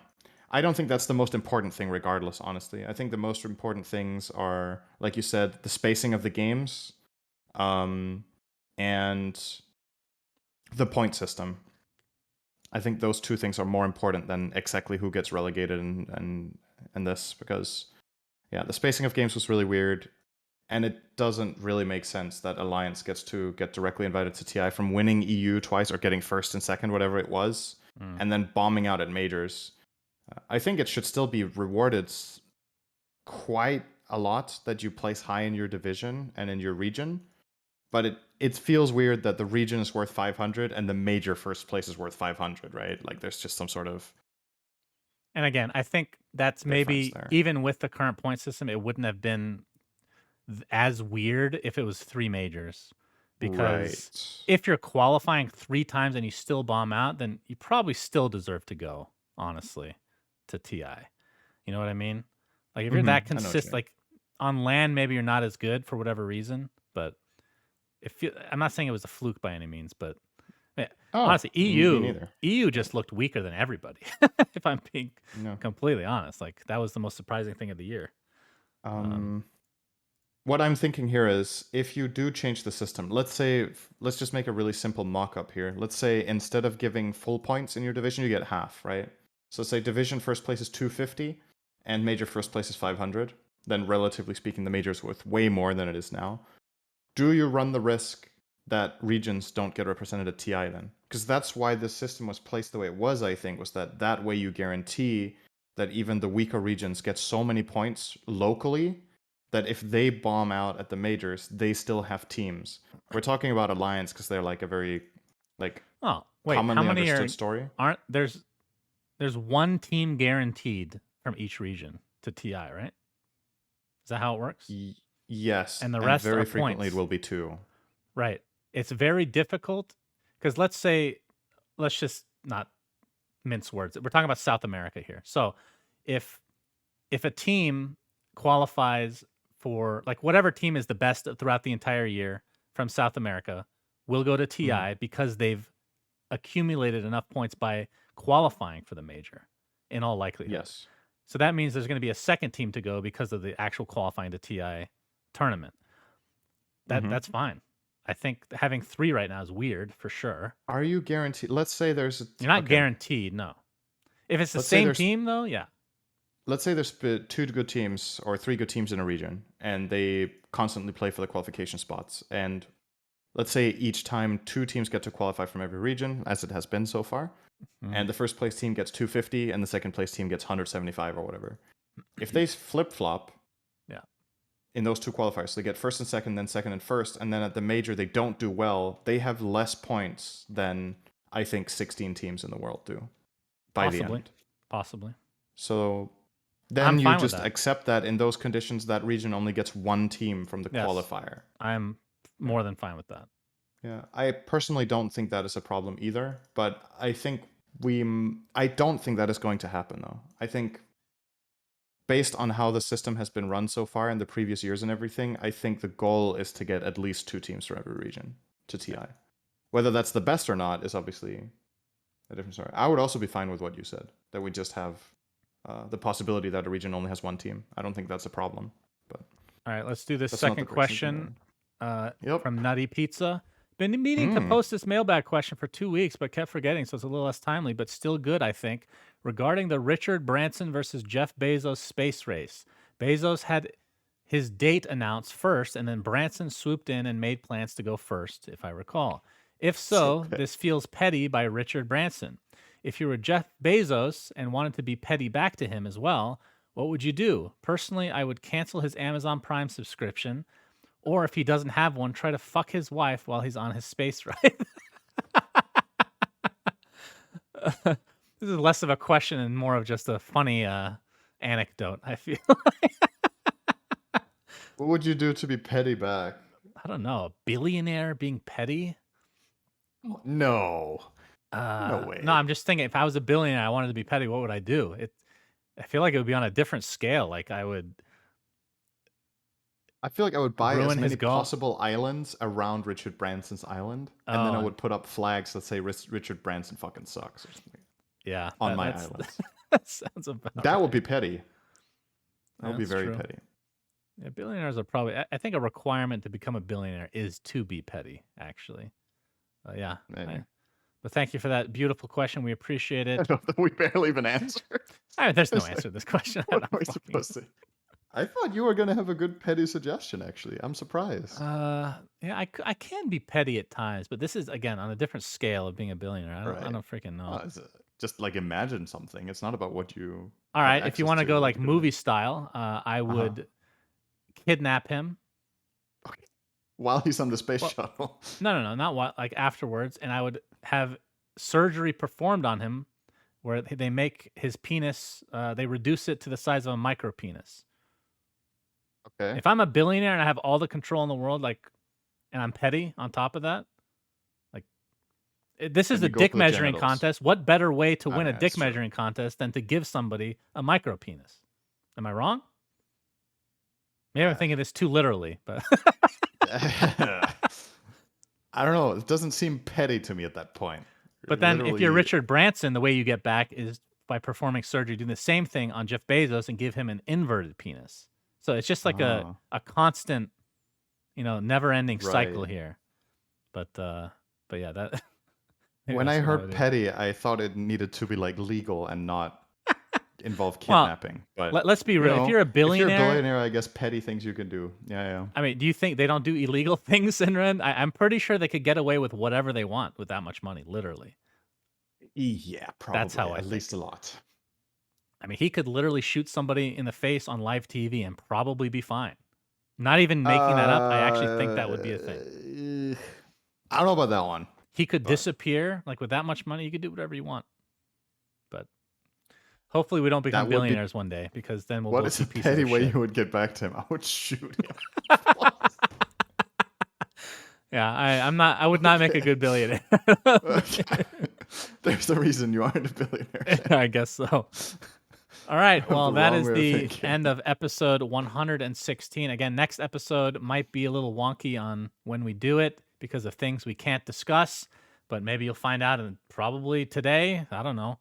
B: I don't think that's the most important thing regardless, honestly. I think the most important things are, like you said, the spacing of the games, and the point system. I think those two things are more important than exactly who gets relegated and this, because yeah, the spacing of games was really weird, and it doesn't really make sense that Alliance gets to get directly invited to TI from winning EU twice or getting first and second, whatever it was, and then bombing out at majors. I think it should still be rewarded quite a lot that you place high in your division and in your region, but it feels weird that the region is worth 500 and the major first place is worth 500, right? Like there's just some sort of
A: And again, I think that's
B: difference
A: maybe
B: there.
A: even with the current point system, it wouldn't have been as weird if it was 3 majors. Because
B: Right.
A: if you're qualifying 3 times and you still bomb out, then you probably still deserve to go, honestly, to TI. You know what I mean? Like if you're that
B: I know what you
A: consistent,
B: mean.
A: like on land, maybe you're not as good for whatever reason, but I'm not saying it was a fluke by any means, but yeah,
B: Oh,
A: honestly,
B: me neither.
A: EU just looked weaker than everybody. If I'm being
B: No.
A: completely honest, like that was the most surprising thing of the year.
B: What I'm thinking here is, if you do change the system, let's just make a really simple mock-up here. Let's say instead of giving full points in your division, you get half, right? So say division first place is 250 and major first place is 500. Then relatively speaking, the major is worth way more than it is now. Do you run the risk that regions don't get represented at TI then? Because that's why this system was placed the way it was, I think, was that way you guarantee that even the weaker regions get so many points locally that if they bomb out at the majors, they still have teams. We're talking about Alliance because they're like a very like
A: Oh, wait, how
B: commonly
A: many
B: understood story.
A: aren't there's one team guaranteed from each region to TI, right? Is that how it works?
B: Yes,
A: And the
B: and
A: rest are
B: very frequently it
A: points.
B: will be two.
A: Right. It's very difficult because let's just not mince words. We're talking about South America here. So if a team qualifies for like whatever team is the best throughout the entire year from South America will go to
B: Mhm.
A: TI because they've accumulated enough points by qualifying for the major in all likelihood.
B: Yes.
A: So that means there's going to be a second team to go because of the actual qualifying to TI tournament.
B: Mhm.
A: That's fine. I think having 3 right now is weird for sure.
B: Are you guaranteed? Let's say there's
A: You're not
B: okay.
A: guaranteed, no. If it's the
B: Let's say
A: same
B: there's
A: team though, yeah.
B: two good teams or three good teams in a region, and they constantly play for the qualification spots. And let's say each time two teams get to qualify from every region, as it has been so far,
A: Mhm.
B: and the first place team gets 250, and the second place team gets 175 or whatever. If they flip flop
A: Yeah.
B: in those two qualifiers, so they get first and second, then second and first, and then at the major they don't do well, they have less points than I think 16 teams in the world do by the
A: Possibly.
B: end.
A: Possibly.
B: So then
A: I'm
B: you
A: fine with
B: just
A: that.
B: accept that in those conditions, that region only gets one team from the
A: Yes.
B: qualifier.
A: I'm
B: Yeah.
A: more than fine with that.
B: Yeah. I personally don't think that is a problem either, but I don't think that is going to happen though. I think based on how the system has been run so far in the previous years and everything, I think the goal is to get at least two teams from every region to TI.
A: Yeah.
B: Whether that's the best or not is obviously a different story. I would also be fine with what you said, that we just have the possibility that a region only has one team. I don't think that's a problem, but
A: All right, let's do this
B: that's not the
A: second
B: question
A: question
B: today. Yep.
A: from Nutty Pizza. Been meaning to
B: Mm.
A: post this mailbag question for 2 weeks, but kept forgetting, so it's a little less timely, but still good, I think. Regarding the Richard Branson versus Jeff Bezos space race, Bezos had his date announced first, and then Branson swooped in and made plans to go first, if I recall. If
B: So
A: so, this feels petty by Richard Branson. If you were Jeff Bezos and wanted to be petty back to him as well, what would you do? Personally, I would cancel his Amazon Prime subscription, or if he doesn't have one, try to fuck his wife while he's on his space ride. This is less of a question and more of just a funny anecdote, I feel.
B: What would you do to be petty back?
A: I don't know. A billionaire being petty?
B: No. No way.
A: No, I'm just thinking if I was a billionaire, I wanted to be petty, what would I do? I feel like it would be on a different scale. Like I would
B: I feel like I would buy as
A: ruin his
B: many
A: goal.
B: possible islands around Richard Branson's island, and then I would put up flags that say Richard Branson fucking sucks or something.
A: Yeah.
B: On my island.
A: That sounds about
B: That
A: right.
B: would be petty. That would be
A: That's
B: very
A: true.
B: petty.
A: Yeah, billionaires are probably. I think a requirement to become a billionaire is to be petty. Actually, yeah. But thank you for that beautiful question. We appreciate it.
B: We barely even answered.
A: There's no answer to this question.
B: What am I supposed to? I thought you were gonna have a good petty suggestion. Actually, I'm surprised.
A: Yeah, I can be petty at times, but this is again on a different scale of being a billionaire. I don't freaking know.
B: Just like imagine something. It's not about what you.
A: All right, if you want to go like movie style, I would kidnap him.
B: Okay. While he's on the space shuttle.
A: No, not while, like afterwards, and I would have surgery performed on him, where they make his penis, they reduce it to the size of a micro penis.
B: Okay.
A: If I'm a billionaire and I have all the control in the world, like, and I'm petty on top of that, like, this is a dick measuring contest. What better way to win a dick measuring contest than to give somebody a micro penis? Am I wrong? Maybe I'm thinking this too literally, but
B: I don't know. It doesn't seem petty to me at that point.
A: But then if you're Richard Branson, the way you get back is by performing surgery, doing the same thing on Jeff Bezos and give him an inverted penis. So it's just like a constant, never-ending cycle here. But yeah, that.
B: When I heard petty, I thought it needed to be like legal and not involve kidnapping. But
A: let's be real. If you're a billionaire,
B: I guess petty things you can do. Yeah.
A: I mean, do you think they don't do illegal things, Sinren? I'm pretty sure they could get away with whatever they want with that much money, literally.
B: Yeah, probably.
A: That's how
B: at least a lot.
A: I mean, he could literally shoot somebody in the face on live TV and probably be fine. Not even making that up. I actually think that would be a thing.
B: I don't know about that one.
A: He could disappear. Like with that much money, you could do whatever you want. But hopefully we don't become billionaires one day, because then we'll.
B: What is a petty way you would get back to him? I would shoot him.
A: Yeah, I would not make a good billionaire.
B: There's the reason you aren't a billionaire.
A: I guess so. All right. Well, that is the end of episode 116. Again, next episode might be a little wonky on when we do it because of things we can't discuss, but maybe you'll find out probably today. I don't know.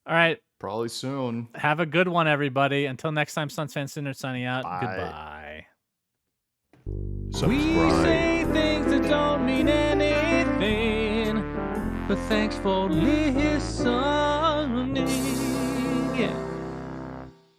A: All right.
B: Probably soon.
A: Have a good one, everybody. Until next time, Suns Fan Center signing out.
B: Bye.
A: Goodbye.
B: Subscribe.
A: We say things that don't mean anything, but thanks for listening. Yeah.